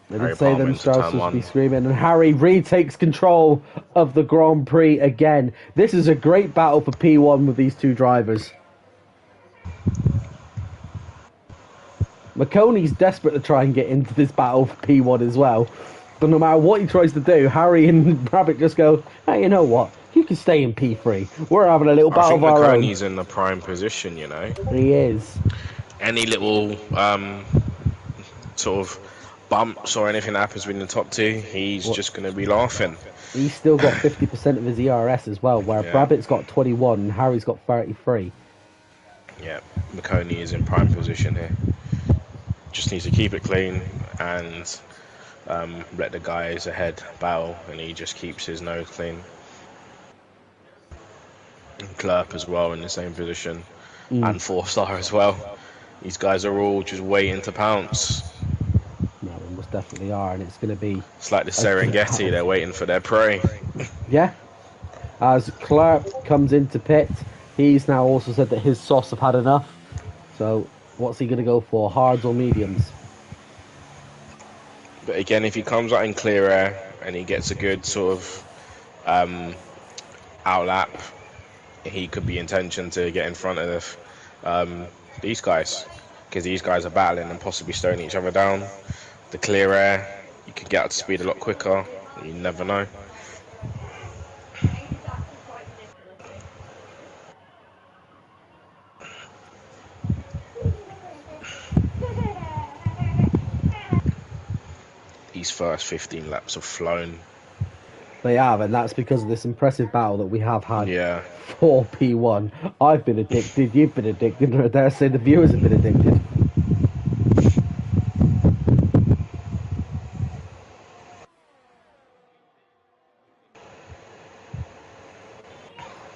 They Harry did say Palmer them into Strauss turn would be one. screaming, and Harry retakes control of the Grand Prix again. This is a great battle for P1 with these two drivers. McConey's desperate to try and get into this battle for P1 as well. But no matter what he tries to do, Harry and Rabbit just go, hey, you know what? You can stay in P3. We're having a little I battle think of our own. McConey's in the prime position, you know. He is. Any little sort of bumps or anything that happens within the top two, he's just going to be laughing. He's still got 50% of his ERS as well, where Yeah. Rabbit's got 21 and Harry's got 33. Yeah, McConey is in prime position here. Just needs to keep it clean and let the guys ahead battle, and he just keeps his nose clean. And Clerp as well in the same position, and 4-star as well. These guys are all just waiting to pounce. No, they most definitely are, and it's going to be... It's like the Serengeti, they're waiting for their prey. Yeah. As Clark comes into pit, he's now also said that his sauce have had enough. So, what's he going to go for, hards or mediums? But again, if he comes out in clear air and he gets a good sort of outlap, he could be intention to get in front of these guys, because these guys are battling and possibly slowing each other down. The clear air, you could get up to speed a lot quicker. You never know. These first 15 laps have flown. They have, and that's because of this impressive battle that we have had Yeah. for P1. I've been addicted, you've been addicted, and I dare say the viewers have been addicted.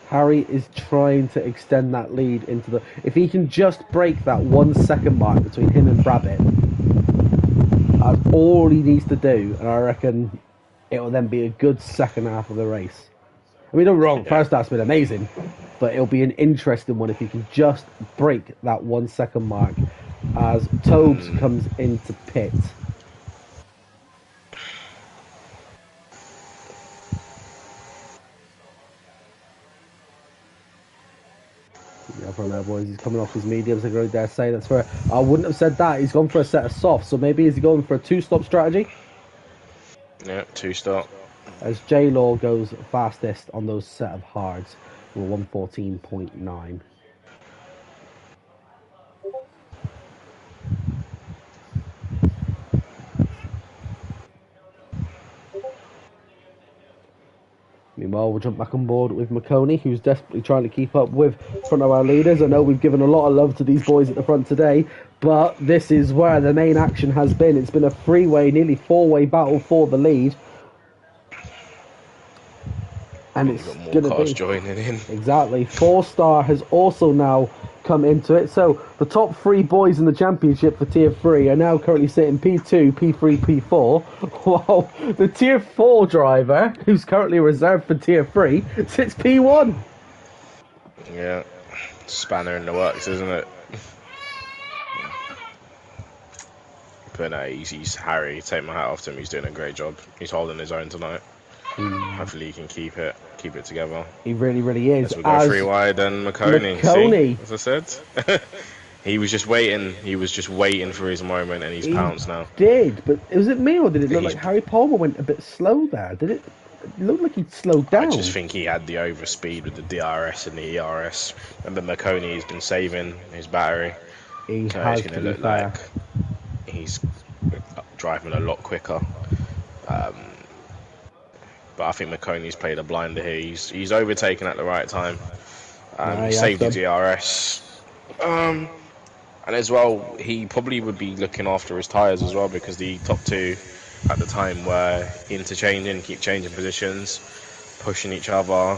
Harry is trying to extend that lead into the... If he can just break that 1 second mark between him and Brabbit, that's all he needs to do, and I reckon it will then be a good second half of the race. I mean, don't get me wrong, first half's been amazing, but it'll be an interesting one if he can just break that 1 second mark as Tobes comes into pit. Yeah, from there, boys. He's coming off his mediums. I go dare say that's for. I wouldn't have said that. He's gone for a set of softs. So maybe is he going for a 2-stop strategy? Yeah, 2-stop. As J Law goes fastest on those set of hards with 114.9. Meanwhile, we'll jump back on board with McConey, who's desperately trying to keep up with front of our leaders. I know we've given a lot of love to these boys at the front today, but this is where the main action has been. It's been a 3-way, nearly 4-way battle for the lead. And it's going to be joining in. Exactly. 4-star has also now come into it. So the top 3 boys in the championship for Tier 3 are now currently sitting P2, P3, P4. While the Tier 4 driver, who's currently reserved for Tier 3, sits P1. Yeah. Spanner in the works, isn't it? But no, he's Harry. Take my hat off to him. He's doing a great job. He's holding his own tonight. Hopefully he can keep it together. He really, really is. As we go 3 wide, and McConey. See, as I said, he was just waiting. He was just waiting for his moment, and he's pounced now. Did, but was it me or did it look like Harry Palmer went a bit slow there? Did it look like he'd slowed down? I just think he had the overspeed with the DRS and the ERS. Remember, McConey's been saving his battery. He's going to look like he's driving a lot quicker. But I think McConey's played a blinder here. He's overtaken at the right time. He saved his DRS. And as well, he probably would be looking after his tyres as well, because the top 2 at the time were interchanging, keep changing positions, pushing each other.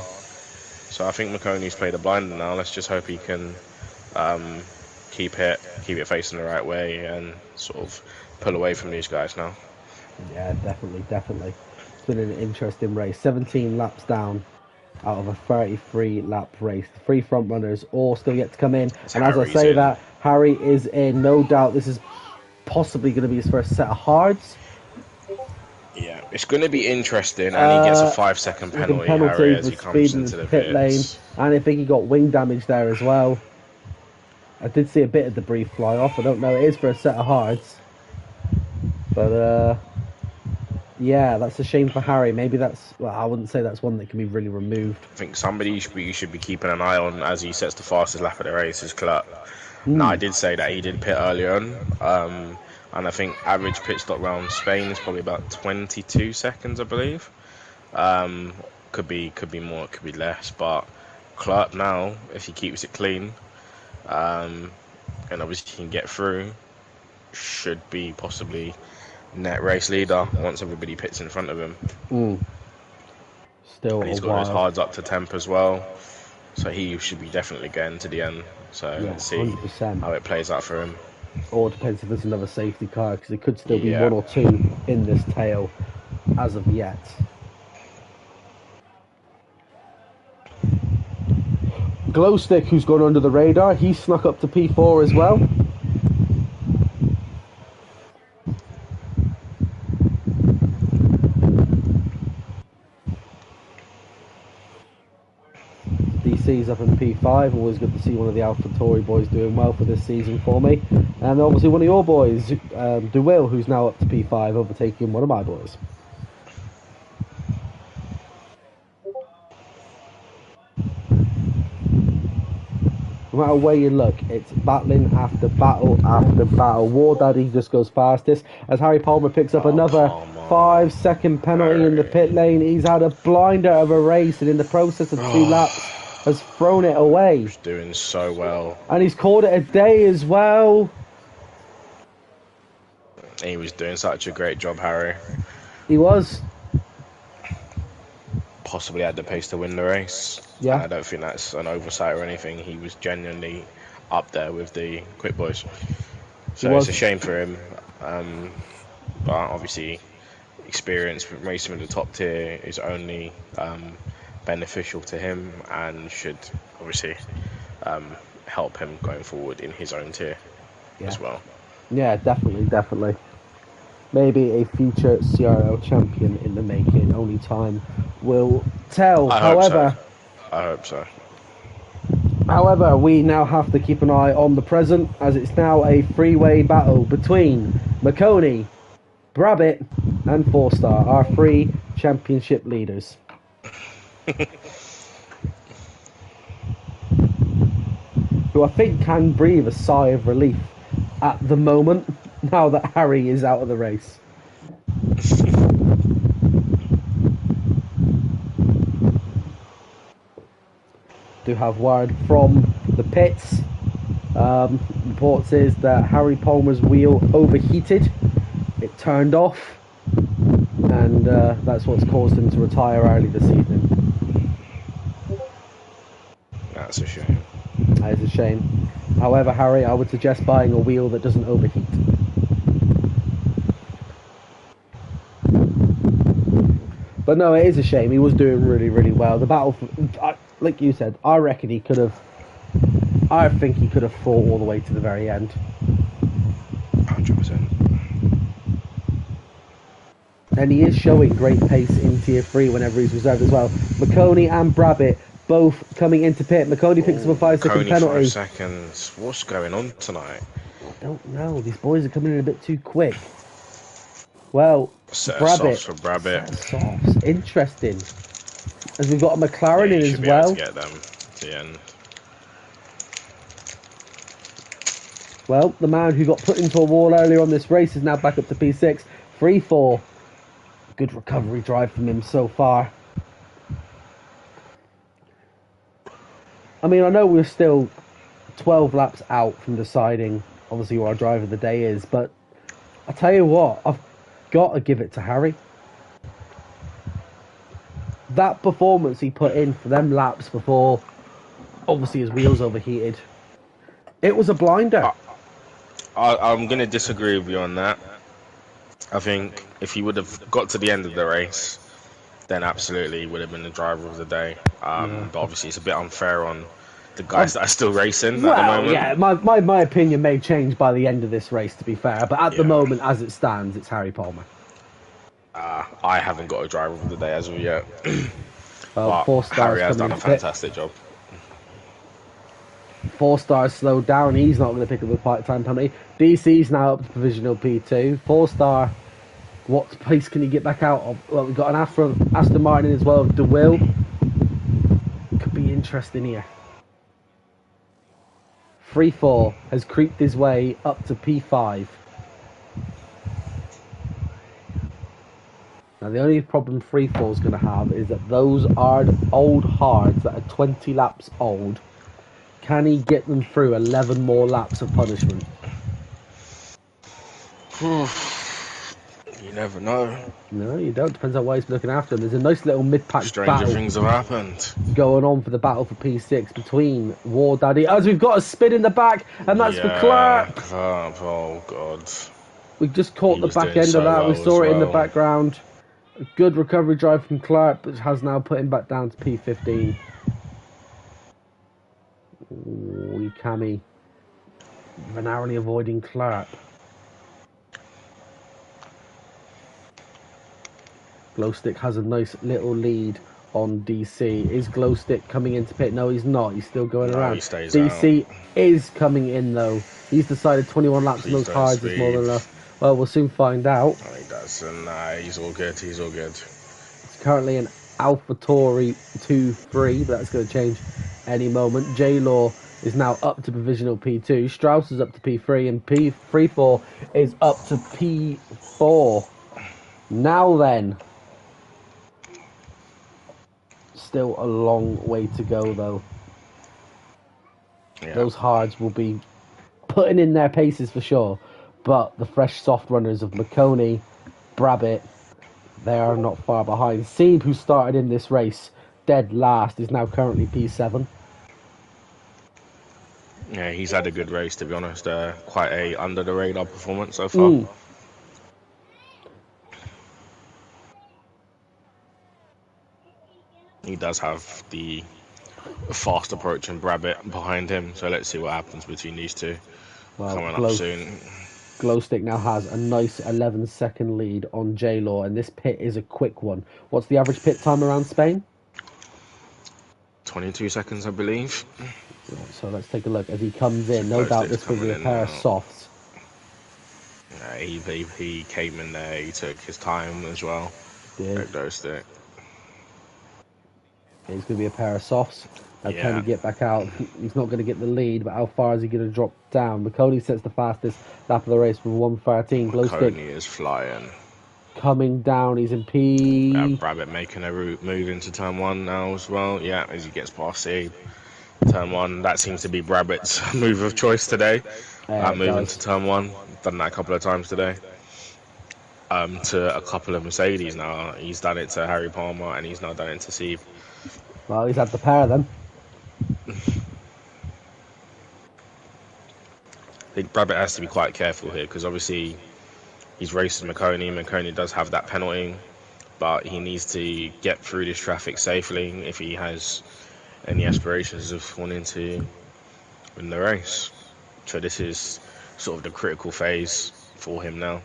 So I think McConey's played a blinder now. Let's just hope he can keep it facing the right way, and sort of pull away from these guys now. Yeah, definitely. It's been an interesting race. 17 laps down out of a 33 lap race. The three front runners all still yet to come in. And as I Harry's say in. that, Harry is in. No doubt this is possibly going to be his first set of hards. Yeah, it's going to be interesting, and he gets a 5-second penalty, Harry, as for he comes speeding into into the pit lane. pits. And I think he got wing damage there as well. I did see a bit of debris fly off. I don't know. It is for a set of hards. But, yeah, that's a shame for Harry. Maybe that's... Well, I wouldn't say that's one that can be really removed. I think somebody you should be keeping an eye on as he sets the fastest lap of the race is Clutt. Now, I did say that he did pit early on, and I think average pit stop round Spain is probably about 22 seconds, I believe. Could be more, could be less, but Clutt now, if he keeps it clean, and obviously he can get through, should be possibly net race leader once everybody pits in front of him. Still And he's got his hards up to temp as well, so he should be definitely getting to the end. So Yeah, let's see 100%. how it plays out for him. Or it depends if there's another safety car, because it could still be Yeah. one or two in this tail as of yet. Glowstick, who's gone under the radar, he snuck up to P4 as well. DC's up in P5. Always good to see one of the AlphaTauri boys doing well for this season for me. And obviously one of your boys, DeWill, who's now up to P5, overtaking one of my boys. No matter where you look, it's battling after battle after battle. War Daddy just goes fastest as Harry Palmer picks up another 5-second penalty in the pit lane. He's had a blinder of a race, and in the process of 2 laps has thrown it away. He's doing so well. And he's called it a day as well. He was doing such a great job, Harry. He was. Possibly had the pace to win the race. Yeah. I don't think that's an oversight or anything. He was genuinely up there with the quick boys. So it's a shame for him. But obviously, experience racing with the top tier is only beneficial to him and should obviously help him going forward in his own tier as well. Yeah, definitely. Maybe a future CRL champion in the making. Only time will tell. I hope so. However, we now have to keep an eye on the present, as it's now a three-way battle between McConey, Brabbit, and 4-Star, our 3 championship leaders. Who I think can breathe a sigh of relief at the moment, now that Harry is out of the race. Do have word from the pits. Reports is that Harry Palmer's wheel overheated. It turned off, and that's what's caused him to retire early this evening. That's a shame. That is a shame. However, Harry, I would suggest buying a wheel that doesn't overheat. But no, it is a shame. He was doing really well. The battle, like you said, I reckon he could have. I think he could have fought all the way to the very end. 100%. And he is showing great pace in Tier 3 whenever he's reserved as well. McConey and Brabbit both coming into pit. McConey picks up a 5-second penalty. 5 seconds. What's going on tonight? I don't know. These boys are coming in a bit too quick. Well, Set Brabbit. for Brabbit. Softs. Interesting. As we've got a McLaren in as well. Able to get them to the end. Well, the man who got put into a wall earlier on this race is now back up to P6. 3-4. Good recovery drive from him so far. I mean, I know we're still 12 laps out from deciding, obviously, who our driver of the day is, but I tell you what, I've got to give it to Harry. That performance he put in for them laps before, obviously, his wheels overheated, It was a blinder. I'm going to disagree with you on that. I think if he would have got to the end of the race, then absolutely he would have been the driver of the day. Yeah. But obviously it's a bit unfair on the guys that are still racing at the Well, moment. yeah, my opinion may change by the end of this race, to be fair. But at the Yeah. moment, as it stands, it's Harry Palmer. I haven't got a driver of the day as of yet. Well, But 4 stars Harry has coming done a into pit. fantastic job. 4 stars slowed down. He's not going to pick up a part-time penalty. DC's now up to provisional P2. 4 star. What pace can he get back out of? Well, we've got an Aston Martin as well. De Will. Could be interesting here. 3-4 has creeped his way up to P5. Now, the only problem 3-4 is going to have is that those are old hards that are 20 laps old. Can he get them through 11 more laps of punishment? You never know. No, you don't. Depends on why he's looking after him. There's a nice little mid-pack Stranger battle things have happened. going on for the battle for P6 between War Daddy. As we've got a spin in the back, and that's for Clark. Clark. Oh, God. We just caught He the was back doing end so of that. We well saw as it in the well. background. A good recovery drive from Clark, but has now put him back down to P15. Ooh, Cami. Narrowly avoiding Clark. Glowstick has a nice little lead on DC. Is Glowstick coming into pit? No, he's not. He's still going No, around. he stays DC is coming in, though. He's decided 21 laps in Please those don't cards is more than speed. enough. Well, we'll soon find out. No, he doesn't. Nah, he's all good. He's all good. It's currently an AlphaTauri 2-3, but that's going to change any moment. J-Law is now up to provisional P2. Strauss is up to P3, and P34 is up to P4. Now then. Still a long way to go, though. Yeah. Those hards will be putting in their paces for sure, but the fresh soft runners of McConey, Brabbit, they are not far behind. Seeb, who started in this race dead last, is now currently P7. Yeah, he's had a good race, to be honest. Quite a under the radar performance so far. He does have the fast approaching Brabbit behind him, so let's see what happens between these two. Well, Coming up soon. Glowstick now has a nice 11-second lead on J-Law, and this pit is a quick one. What's the average pit time around Spain? 22 seconds, I believe. So let's take a look as he comes in. No doubt this will be a pair of softs. Yeah, he came in there, he took his time as well. Did. Glowstick. It's going to be a pair of softs. Now, Yeah. can he get back out? He's not going to get the lead, but how far is he going to drop down? McConey sets the fastest lap of the race with 1:13. Glowstick McConey is flying. coming down. He's in P. Rabbit making a move into turn 1 now as well. Yeah, as he gets past C. Turn 1, that seems to be Rabbit's move of choice today. Moving to turn 1. Done that a couple of times today. To a couple of Mercedes now. He's done it to Harry Palmer and he's now done it to C. Well, he's had the pair then. I think Rabbit has to be quite careful here because obviously he's racing McConey. McConey does have that penalty, but he needs to get through this traffic safely if he has any aspirations of wanting to win the race. So this is sort of the critical phase for him now.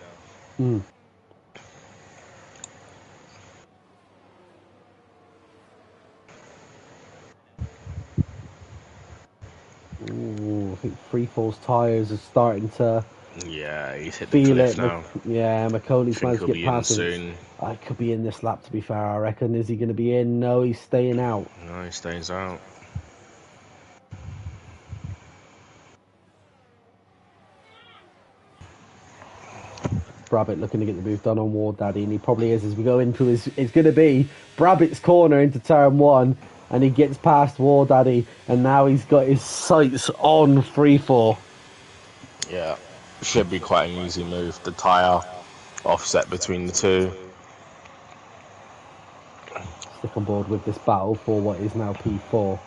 Ooh, I think Freefall's tyres are starting to Yeah, he's hit the feel cliff it. now. Yeah, McConey's managed to he'll get be in past him. soon. I could be in this lap, to be fair, I reckon. Is he going to be in? No, he's staying out. No, he stays out. Brabbit looking to get the move done on War Daddy, and he probably is as we go into his. It's going to be Brabbit's corner into turn 1, and he gets past War Daddy, and now he's got his sights on Freefall. Yeah, should be quite an easy move. The tyre offset between the two. Stick on board with this battle for what is now P4.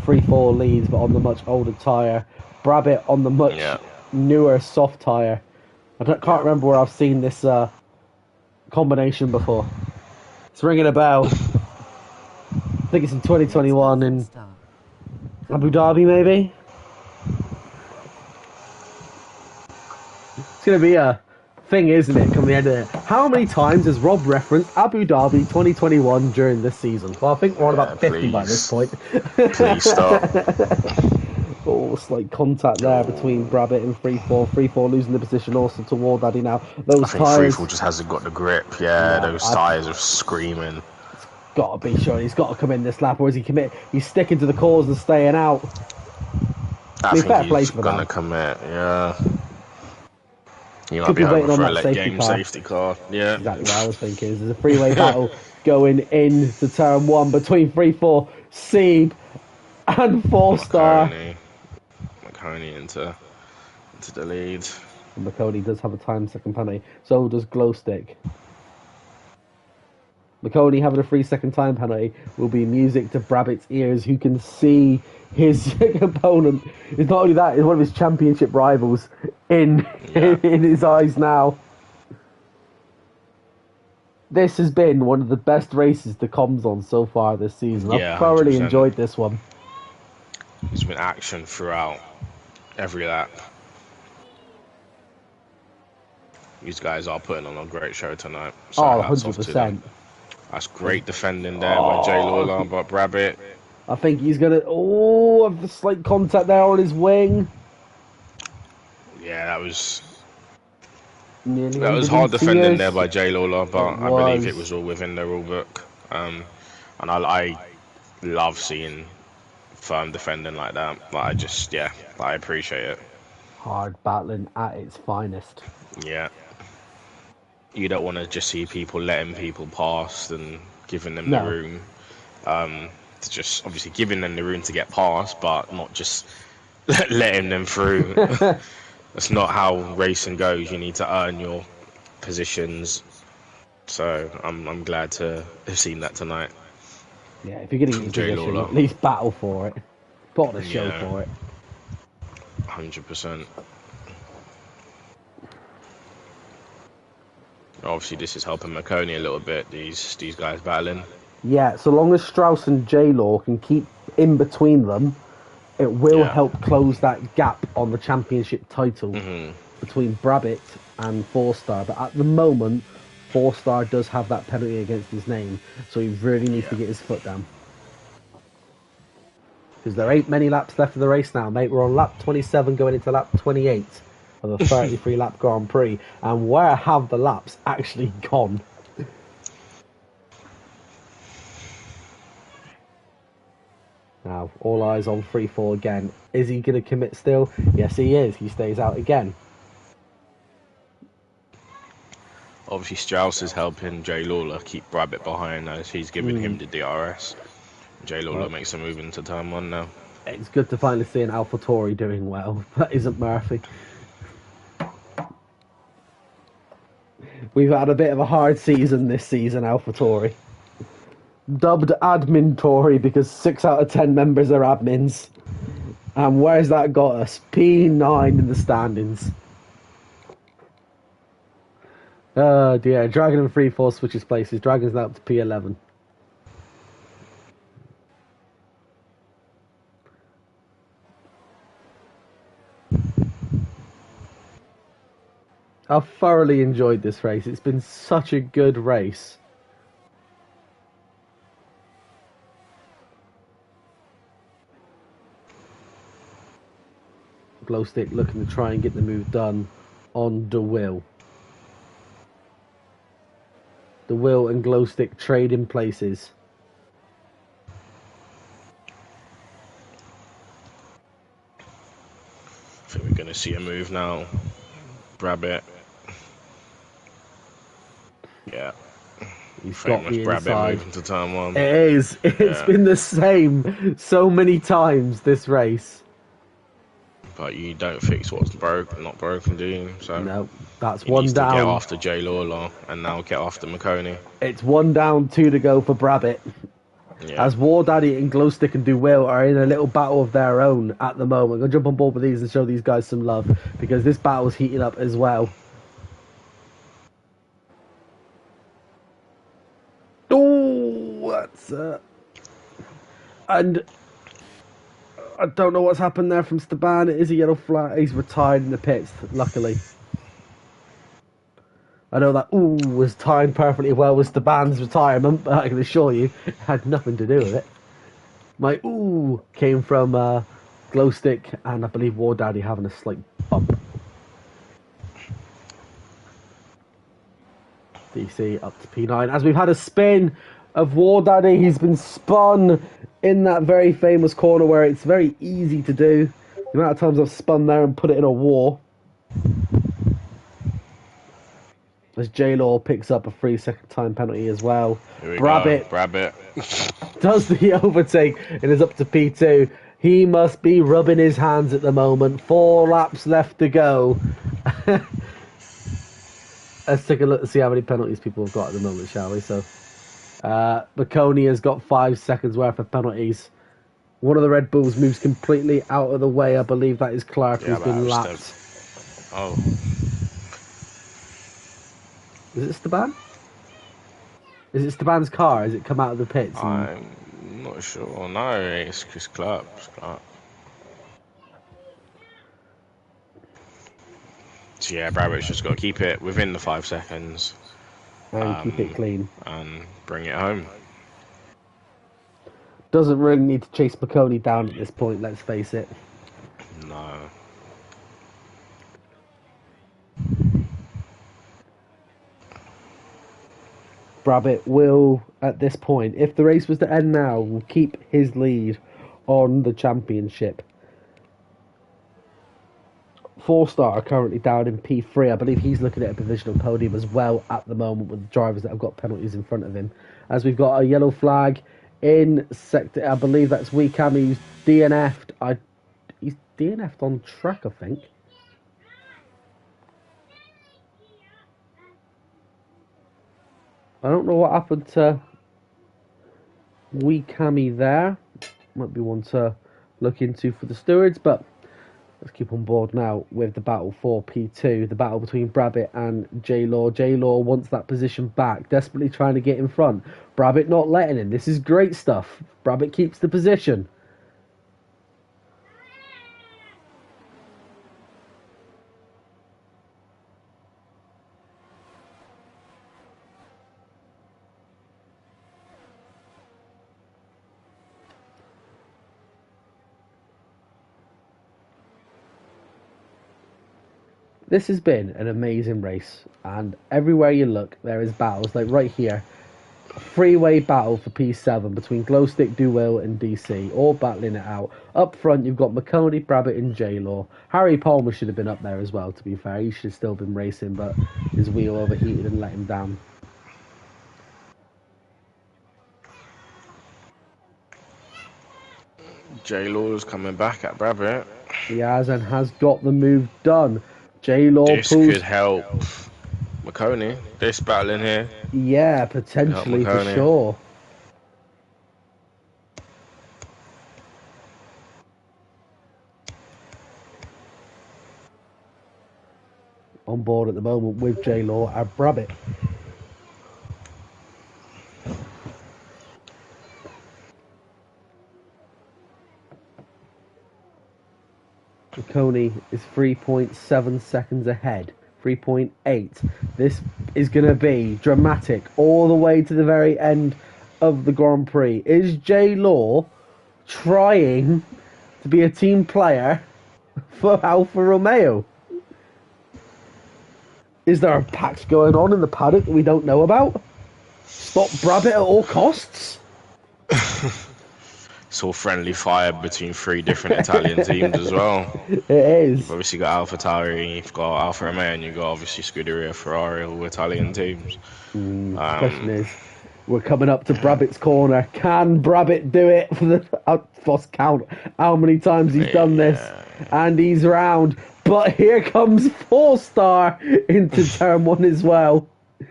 3-4 leads, but on the much older tyre. Brabbit on the much newer soft tyre. Can't remember where I've seen this combination before. It's ringing a bell. I think it's in 2021 in Abu Dhabi, maybe? It's going to be a thing, isn't it, come the end of it? How many times has Rob referenced Abu Dhabi 2021 during this season? Well, I think we're on about 50 by this point. Please stop. Oh, slight contact there between Brabbit and 3-4. 3-4 losing the position also toward Daddy now. Those I think tyres... 3-4 just hasn't got the grip. Yeah, those tyres are screaming. Got to be sure he's got to come in this lap, or is he commit? He's sticking to the cause and staying out. I think he's gonna commit. Yeah, he might be hoping for a late game safety car. Yeah, exactly what I was thinking. There's a freeway battle going into turn 1 between 3-4, Seeb, and 4-star. McConey into the lead. And McConey does have a time second penalty. So does Glowstick. McConey having a 3-second time penalty will be music to Brabbit's ears, who can see his opponent is not only that, is one of his championship rivals in his eyes now. This has been one of the best races the comms on so far this season. I've thoroughly enjoyed this one. There's been action throughout every lap. These guys are putting on a great show tonight. So 100%. That's great defending there by Jay Lawler, but Brabbit. I think he's going to... Oh, have the slight contact there on his wing. Yeah, that was hard defending there by Jay Lawler, but I believe it was all within the rule book. And I love seeing firm defending like that. But I appreciate it. Hard battling at its finest. Yeah. You don't want to just see people letting people past and giving them the room. To just obviously giving them the room to get past, but not just letting them through. That's not how racing goes. You need to earn your positions. So I'm glad to have seen that tonight. Yeah, if you're going to get your position, at least battle for it. Put on a show for it. 100%. Obviously, this is helping McConey a little bit. These guys battling. Yeah, so long as Strauss and J-Law can keep in between them, it will help close that gap on the championship title between Brabbit and 4-star. But at the moment, 4-star does have that penalty against his name, so he really needs to get his foot down. Because there ain't many laps left of the race now, mate. We're on lap 27 going into lap 28 of a 33-lap Grand Prix. And where have the laps actually gone? Now, all eyes on 3-4 again. Is he going to commit still? Yes, he is. He stays out again. Obviously, Strauss is helping Jay Lawler keep Brabbit behind as he's giving him the DRS. Jay Lawler makes a move into turn 1 now. It's good to finally see an AlphaTauri doing well. That isn't Murphy. We've had a bit of a hard season this season, AlphaTauri. Dubbed Admin Tory because 6 out of 10 members are admins. And where's that got us? P9 in the standings. Oh dear, Dragon and 3-4 switches places. Dragon's now up to P11. I've thoroughly enjoyed this race. It's been such a good race. Glowstick looking to try and get the move done on DeWill. DeWill and Glowstick trade in places. I think we're going to see a move now. Brabbit. Yeah. He's got the Brabbit inside. moving to turn 1. It is. It's been the same so many times this race. But you don't fix what's not broken, do you? So no, that's he one needs down. To get after Jay Lawler and now get after McConey. It's 1 down, 2 to go for Brabbit. Yeah. As War Daddy and Glowstick and Do Will are in a little battle of their own at the moment. I'm going to jump on board with these and show these guys some love because this battle's heating up as well. Oh, that's... And I don't know what's happened there from Staban. It is a yellow flag. He's retired in the pits, luckily. I know that was timed perfectly well with Staban's retirement, but I can assure you it had nothing to do with it. My came from Glowstick and I believe War Daddy having a slight bump. DC up to P9. As we've had a spin of War Daddy, he's been spun in that very famous corner where it's very easy to do. The amount of times I've spun there and put it in a war. As J-Law picks up a 3-second time penalty as well. Brabbit does the overtake and is up to P2. He must be rubbing his hands at the moment. 4 laps left to go. Let's take a look to see how many penalties people have got at the moment, shall we? So, McConey has got 5 seconds worth of penalties. One of the Red Bulls moves completely out of the way. I believe that is Clark, who's been lapped. Oh. Is it Staban? Is it Staban's car? Has it come out of the pits? I'm not sure. No, it's Chris Clark. So yeah, Brabham's just got to keep it within the 5 seconds. And keep it clean. And bring it home. Doesn't really need to chase McConey down at this point, let's face it. No. Brabbit will, at this point, if the race was to end now, will keep his lead on the championship. 4-star currently down in P3. I believe he's looking at a provisional podium as well at the moment with the drivers that have got penalties in front of him. As we've got a yellow flag in sector, I believe that's Weekam. He's DNF'd. He's DNF'd on track, I think. I don't know what happened to Weekami there. Might be one to look into for the stewards, but let's keep on board now with the battle for P2. The battle between Brabbit and J-Law. J-Law wants that position back, desperately trying to get in front. Brabbit not letting him. This is great stuff. Brabbit keeps the position. This has been an amazing race, and everywhere you look, there is battles. Like right here, a three-way battle for P7 between Glowstick, Duel, and DC, all battling it out. Up front, you've got McConey, Brabbit, and J-Law. Harry Palmer should have been up there as well, to be fair. He should have still been racing, but his wheel overheated and let him down. J-Law's coming back at Brabbit. He has and has got the move done. J-Law This pulls... could help McConey. This battle in here. Yeah, potentially for sure. On board at the moment with J-Law and Brabbit. Coney is 3.7 seconds ahead. 3.8. This is going to be dramatic all the way to the very end of the Grand Prix. Is J-Law trying to be a team player for Alfa Romeo? Is there a pact going on in the paddock that we don't know about? Stop Brabbit at all costs? It's all friendly fire between 3 different Italian teams as well. It is. You've obviously got AlphaTauri, you've got Alfa Romeo, and you've got obviously Scuderia, Ferrari, all Italian teams. The question is, we're coming up to Brabbit's corner. Can Brabbit do it? For the I've lost count how many times he's done this, and he's round. But here comes 4-star into turn 1 as well. I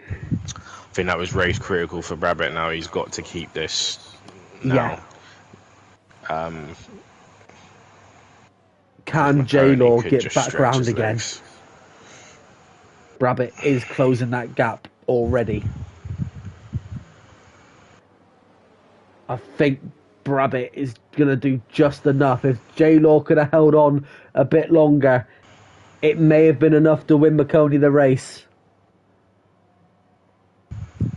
think that was race critical for Brabbit now. He's got to keep this Now, Yeah. Can McConaughey J-Law could get just back stretch round his again? legs. Rabbit is closing that gap already. I think Brabbit is going to do just enough. If J-Law could have held on a bit longer, it may have been enough to win McConaughey the race.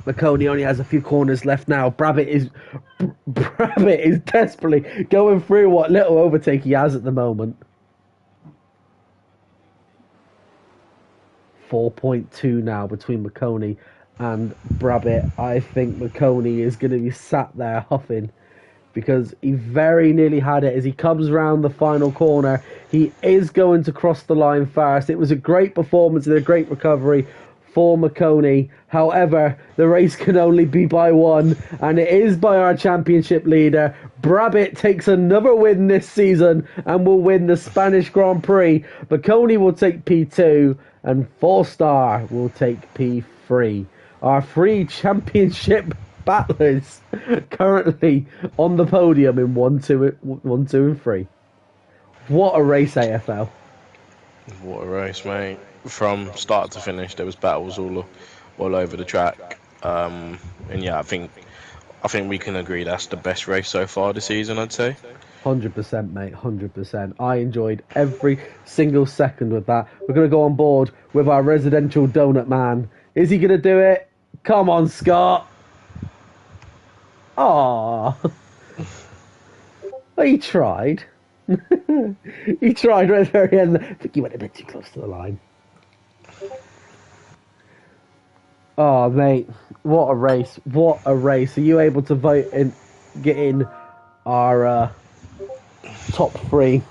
McConaughey only has a few corners left now. Brabbit is desperately going through what little overtake he has at the moment. 4.2 now between McConaughey and Brabbit. I think McConaughey is going to be sat there huffing because he very nearly had it as he comes round the final corner. He is going to cross the line fast. It was a great performance and a great recovery for McConaughey. However, the race can only be by one, and it is by our championship leader. Brabbit takes another win this season and will win the Spanish Grand Prix. McConaughey will take P2 and 4-star will take P3. Our three championship battlers currently on the podium in 1, 2, and 3. What a race, AFL. What a race, mate! From start to finish, there was battles all over the track. And yeah, I think we can agree that's the best race so far this season. I'd say. 100%, mate, 100%. I enjoyed every single second with that. We're going to go on board with our residential donut man. Is he going to do it? Come on, Scott. Aww. Well, he tried. He tried right at the very end. I think he went a bit too close to the line. Oh, mate, what a race. What a race. Are you able to vote and get in our top 3?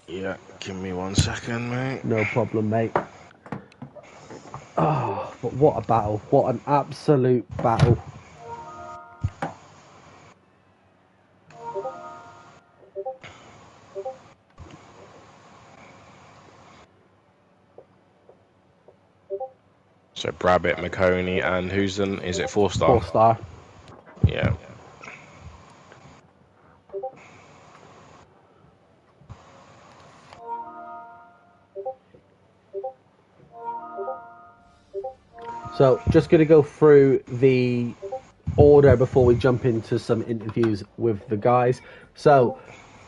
Yeah, give me 1 second, mate. No problem, mate. Oh, but what a battle. What an absolute battle. So Brabbit, McConaughey, and who's then? Is it 4-star? 4-star. Yeah. So, just going to go through the order before we jump into some interviews with the guys. So,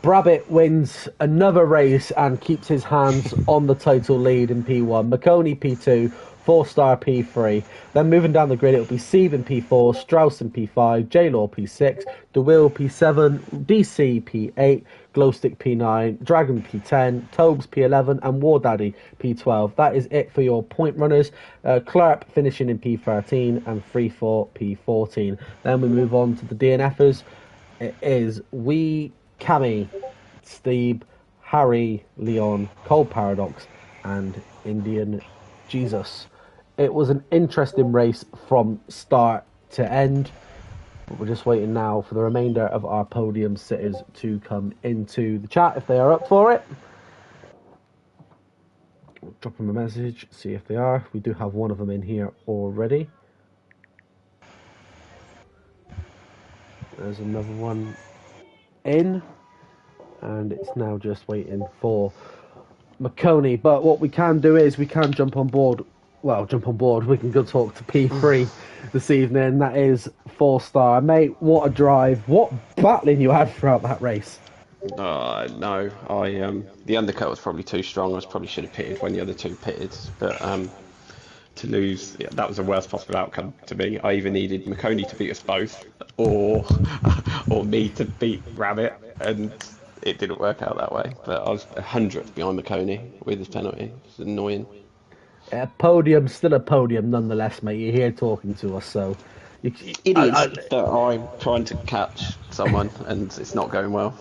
Brabbit wins another race and keeps his hands on the title lead in P1. McConaughey P2, 4-star P3. Then moving down the grid, it'll be Sieve in P4, Strauss in P5, J-Law P6, DeWill P7, DC P8, Glowstick P9, Dragon P10, Tobes P11, and War Daddy P12. That is it for your point runners. Clarp finishing in P13 and 3-4 P14. Then we move on to the DNFers. It is Cammy, Steve, Harry, Leon, Cold Paradox, and Indian Jesus. It was an interesting race from start to end. But we're just waiting now for the remainder of our podium sitters to come into the chat if they are up for it. We'll drop them a message, see if they are. We do have one of them in here already. There's another one in. And it's now just waiting for McConaughey. But what we can do is we can jump on board. Well, we can go talk to P3 this evening. That is 4-star. Mate, what a drive. What battling you had throughout that race. No, the undercut was probably too strong. I probably should have pitted when the other two pitted. But to lose, yeah, that was the worst possible outcome to me. I either needed McConaughey to beat us both or me to beat Rabbit. And it didn't work out that way. But I was 100th behind McConaughey with his penalty. It's annoying. Podium, still a podium nonetheless, mate. You're here talking to us, so... It is that I'm trying to catch someone and it's not going well.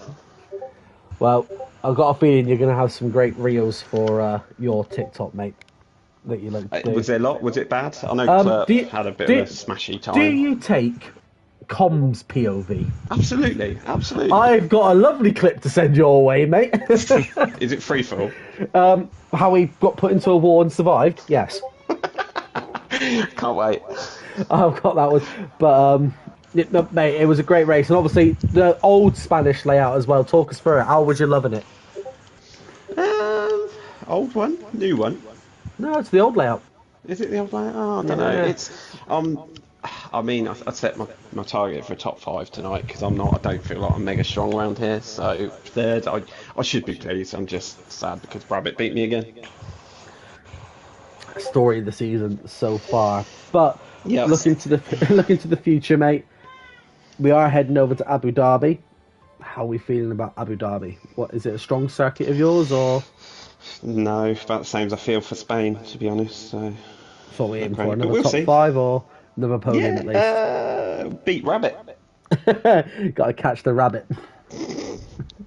Well, I've got a feeling you're going to have some great reels for your TikTok, mate, that you like to do. Was there a lot? Was it bad? I know Clerp had a bit of a smashy time. Do you take comms POV? Absolutely. I've got a lovely clip to send your way, mate. Is it free for all? How he got put into a war and survived? Yes. Can't wait. I've got that one. But No, mate, it was a great race, and obviously the old Spanish layout as well. Talk us through it. How was you loving it? Old one, new one. No, it's the old layout. Is it the old one? Oh, I don't know. Yeah. It's I mean, I set my target for a top 5 tonight because I don't feel like I'm mega strong around here. So third, I should be pleased. I'm just sad because Rabbit beat me again. Story of the season so far, but Yes. looking to the looking to the future, mate. We are heading over to Abu Dhabi. How are we feeling about Abu Dhabi? What is it? A strong circuit of yours, or No, about the same as I feel for Spain, to be honest. So that's what we're aiming okay, for? but Another we'll top see. 5 or another podium at least? Beat Rabbit. Got to catch the rabbit.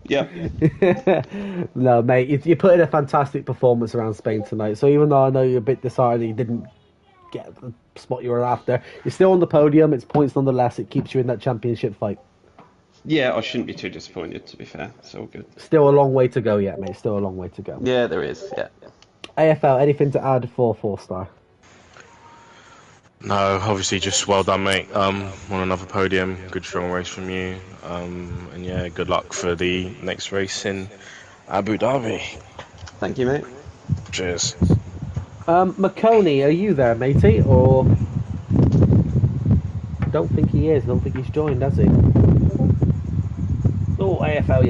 Yeah. No, mate, you put in a fantastic performance around Spain tonight. So even though I know you're a bit disheartened, you didn't get the spot you were after, you're still on the podium. It's points nonetheless. It keeps you in that championship fight. Yeah, I shouldn't be too disappointed, to be fair. It's all good. Still a long way to go yet, mate. Still a long way to go. Yeah, there is, yeah. AFL, anything to add for 4-star? No, obviously just well done, mate. On another podium, good strong race from you. And yeah, good luck for the next race in Abu Dhabi. Thank you, mate. Cheers. McConey, are you there, matey? Or I don't think he is. I don't think he's joined, has he? Oh, AFL,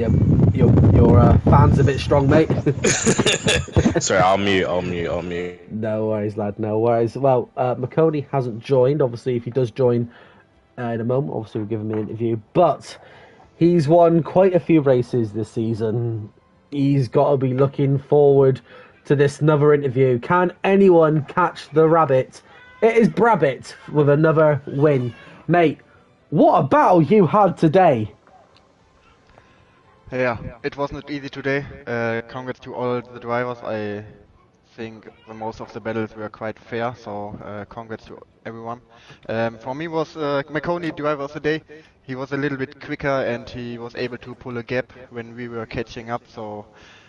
your fan's a bit strong, mate. Sorry, I'll mute. No worries, lad. No worries. Well, McConey hasn't joined. Obviously, if he does join in a moment, obviously we'll give him an interview. But he's won quite a few races this season. He's got to be looking forward to this another interview. Can anyone catch the rabbit? It is Brabbit with another win. Mate, what a battle you had today. Yeah, it wasn't easy today. Congrats to all the drivers. I think the most of the battles were quite fair, so congrats to everyone. For me was McConey driver of the day. He was a little bit quicker and he was able to pull a gap when we were catching up. So,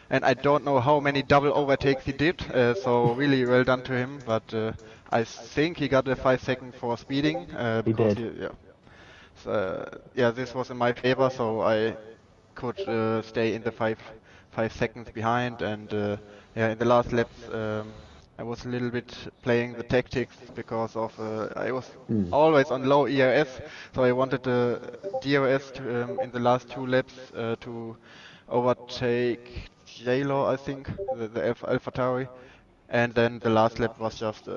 and I don't know how many double overtakes he did. So really well done to him. But I think he got a 5 second for speeding. He Because did. yeah. So, yeah, this was in my favor. So I could stay in the 5 seconds behind, and yeah, in the last laps I was a little bit playing the tactics because of I was always on low ERS, so I wanted the DRS to, in the last 2 laps to overtake J-Law, I think, the AlphaTauri, and then the last lap was just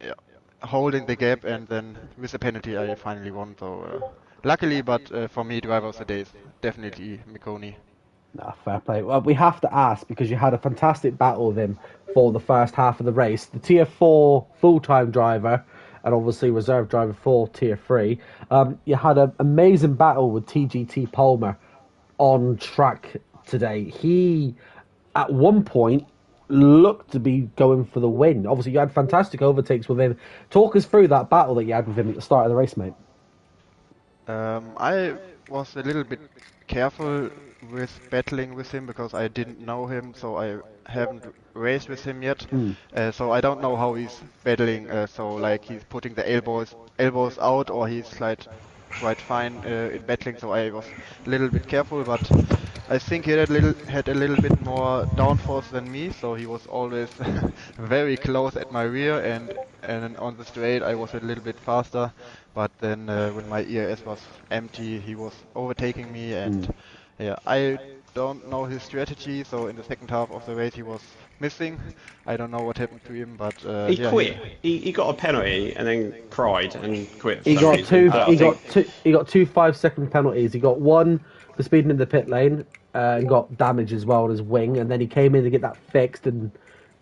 yeah, holding the gap, and then with the penalty I finally won. So luckily, but for me, driver of the day is definitely Mikoni. Nah, fair play. Well, we have to ask because you had a fantastic battle with him for the first half of the race. The Tier 4 full-time driver and obviously reserve driver for Tier 3. You had an amazing battle with TGT Palmer on track today. He, at one point, looked to be going for the win. Obviously, you had fantastic overtakes with him. Talk us through that battle that you had with him at the start of the race, mate. I was a little bit careful with battling with him because I didn't know him, so I haven't raced with him yet. So I don't know how he's battling. So like he's putting the elbows out, or he's like quite fine in battling. So I was a little bit careful, but I think he had a little bit more downforce than me. So he was always very close at my rear, and on the straight I was a little bit faster. But then when my ERS was empty, he was overtaking me, and yeah, I don't know his strategy. So in the second half of the race, he was missing. I don't know what happened to him, but He yeah, quit. He got a penalty and then cried and quit. He for some got reason. two. I He think- got two. He got 2 5-second penalties. He got one for speeding in the pit lane and got damage as well on his wing. And then he came in to get that fixed and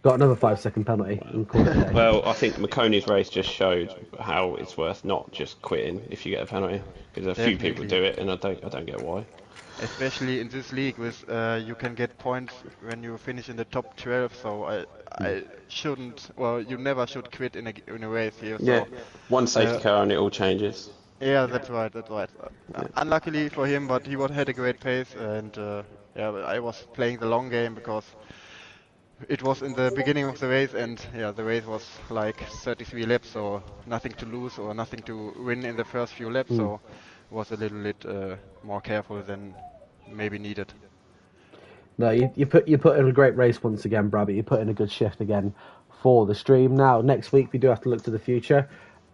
got another 5-second penalty. And called it a day. Well, I think McConey's race just showed how it's worth not just quitting if you get a penalty, because a few people Definitely. do it, and I don't get why. especially in this league with you can get points when you finish in the top 12. So I shouldn't. Well, you never should quit in a race here. So, Yeah, one safety car and it all changes. Yeah, that's right. That's right. Unluckily for him, but he had a great pace, and yeah, but I was playing the long game because it was in the beginning of the race, and yeah, the race was like 33 laps, so nothing to lose or nothing to win in the first few laps. So was a little bit more careful than maybe needed. No, you put in a great race once again, Brabby. You put in a good shift again for the stream. Now, next week we do have to look to the future.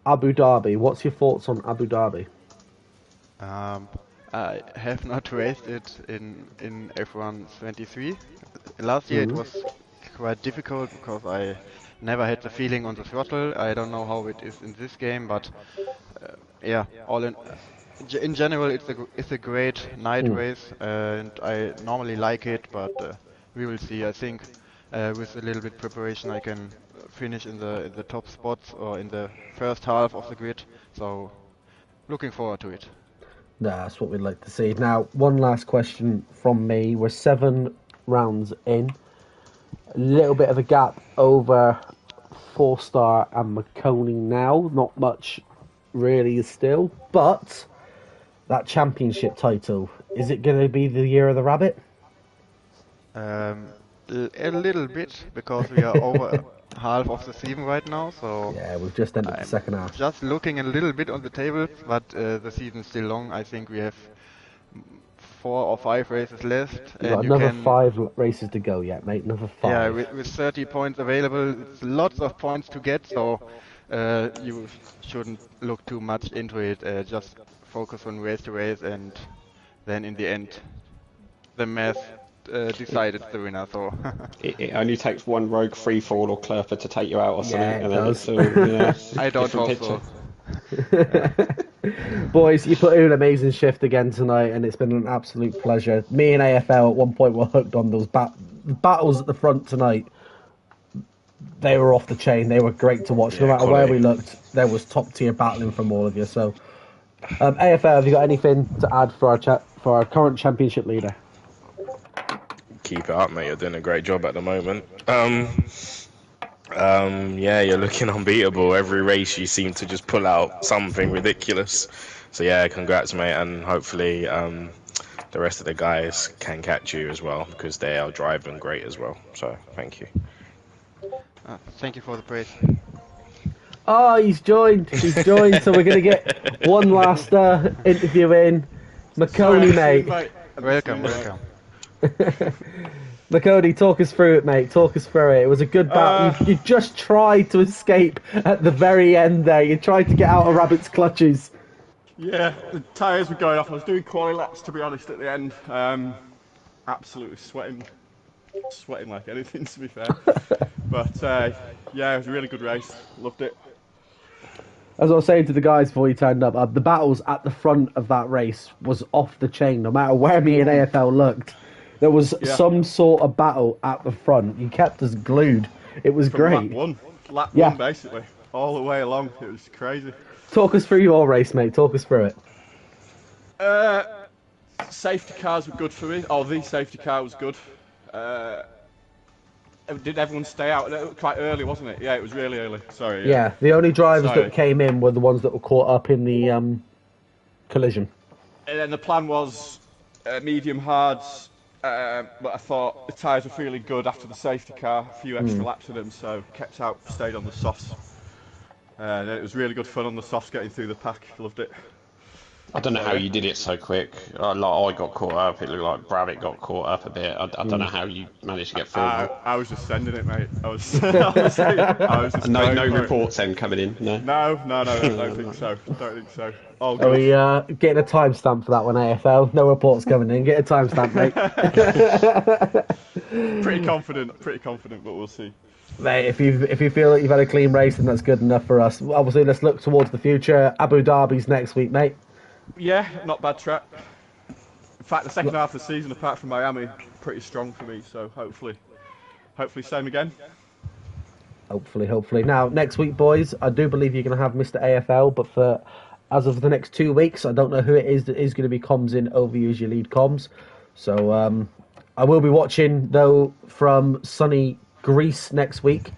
Abu Dhabi. What's your thoughts on Abu Dhabi? I have not raced it in F1 23. Last year it was quite difficult because I never had the feeling on the throttle. I don't know how it is in this game, but yeah, all in general it's a great night race, and I normally like it, but we will see. I think with a little bit preparation I can finish in the top spots or in the first half of the grid. So looking forward to it. That's what we'd like to see. Now, one last question from me. We're 7 rounds in. A little bit of a gap over 4-star and McConey now. Not much really still. But that championship title, is it going to be the year of the rabbit? A little bit, because we are over half of the season right now, so Yeah, we've just entered the second half. just looking a little bit on the table, but the season is still long. I think we have 4 or 5 races left, You've got and another 5 races to go yet, mate. Another 5. yeah, with 30 points available, it's lots of points to get, so you shouldn't look too much into it. Just focus on race to race, and then in the end, the math decided the winner. So It only takes one rogue free fall or Clerper to take you out or something, Yeah, it and then does. it's I don't hope different so. Boys, you put in an amazing shift again tonight, and it's been an absolute pleasure. Me and AFL at one point were hooked on those battles at the front tonight. They were off the chain. They were great to watch. No matter where we looked, there was top tier battling from all of you. So, AFL, have you got anything to add for our current championship leader? Keep it up, mate. You're doing a great job at the moment. Yeah, you're looking unbeatable. Every race you seem to just pull out something ridiculous. So yeah, congrats, mate, and hopefully the rest of the guys can catch you as well, because they are driving great as well. So thank you. Thank you for the praise. Oh, he's joined. He's joined. So we're gonna get one last interview in. McConey, mate. Welcome. McConey, talk us through it, mate. Talk us through it. It was a good battle. You just tried to escape at the very end there. You tried to get out of Rabbit's clutches. Yeah, the tyres were going off. I was doing quali laps, to be honest, at the end. Absolutely sweating like anything, to be fair. But yeah, it was a really good race. Loved it. As I was saying to the guys before you turned up, the battles at the front of that race was off the chain. No matter where me and AFL looked, there was some sort of battle at the front. You kept us glued. It was great. Lap one, basically, all the way along. It was crazy. Talk us through your race, mate. Talk us through it. Safety cars were good for me. Oh, the safety car was good. Did everyone stay out? It was quite early, wasn't it? Yeah, it was really early. Sorry. Yeah, the only drivers that came in were the ones that were caught up in the collision. And then the plan was medium hards, but I thought the tyres were feeling good after the safety car. A few extra laps of them, so kept out, stayed on the softs. And it was really good fun on the softs, getting through the pack. Loved it. I don't know how you did it so quick. I got caught up. It looked like Bravitt got caught up a bit. I don't know how you managed to get through. I was just sending it, mate. Honestly, I was just no reports then coming in. No, don't think so. All good. Are we getting a timestamp for that one, AFL? No reports coming in. Get a timestamp, mate. Pretty confident, but we'll see. Mate, if you feel that you've had a clean race, then that's good enough for us. Obviously, let's look towards the future. Abu Dhabi's next week, mate. Yeah, not bad track. In fact, the second half of the season, apart from Miami, pretty strong for me. So hopefully same again. Hopefully. Now, next week, boys, I do believe you're going to have Mr. AFL, but as of the next 2 weeks, I don't know who it is that is going to be comms in over you as your lead comms. So I will be watching, though, from sunny Greece next week.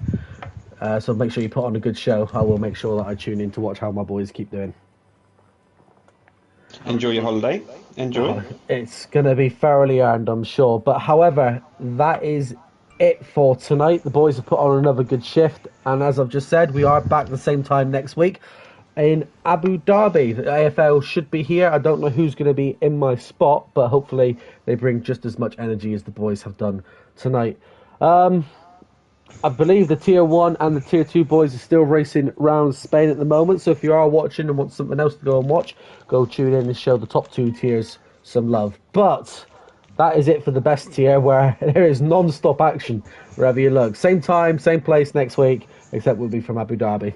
So make sure you put on a good show. I will make sure that I tune in to watch how my boys keep doing. Enjoy your holiday. Enjoy. It's going to be thoroughly earned, I'm sure. But however, that is it for tonight. The boys have put on another good shift, and as I've just said, we are back the same time next week in Abu Dhabi. The AFL should be here. I don't know who's going to be in my spot, but hopefully they bring just as much energy as the boys have done tonight. I believe the Tier 1 and the Tier 2 boys are still racing around Spain at the moment, so if you are watching and want something else to go and watch, go tune in and show the top 2 tiers some love. But that is it for the best tier, where there is non-stop action wherever you look. Same time, same place next week, except we'll be from Abu Dhabi.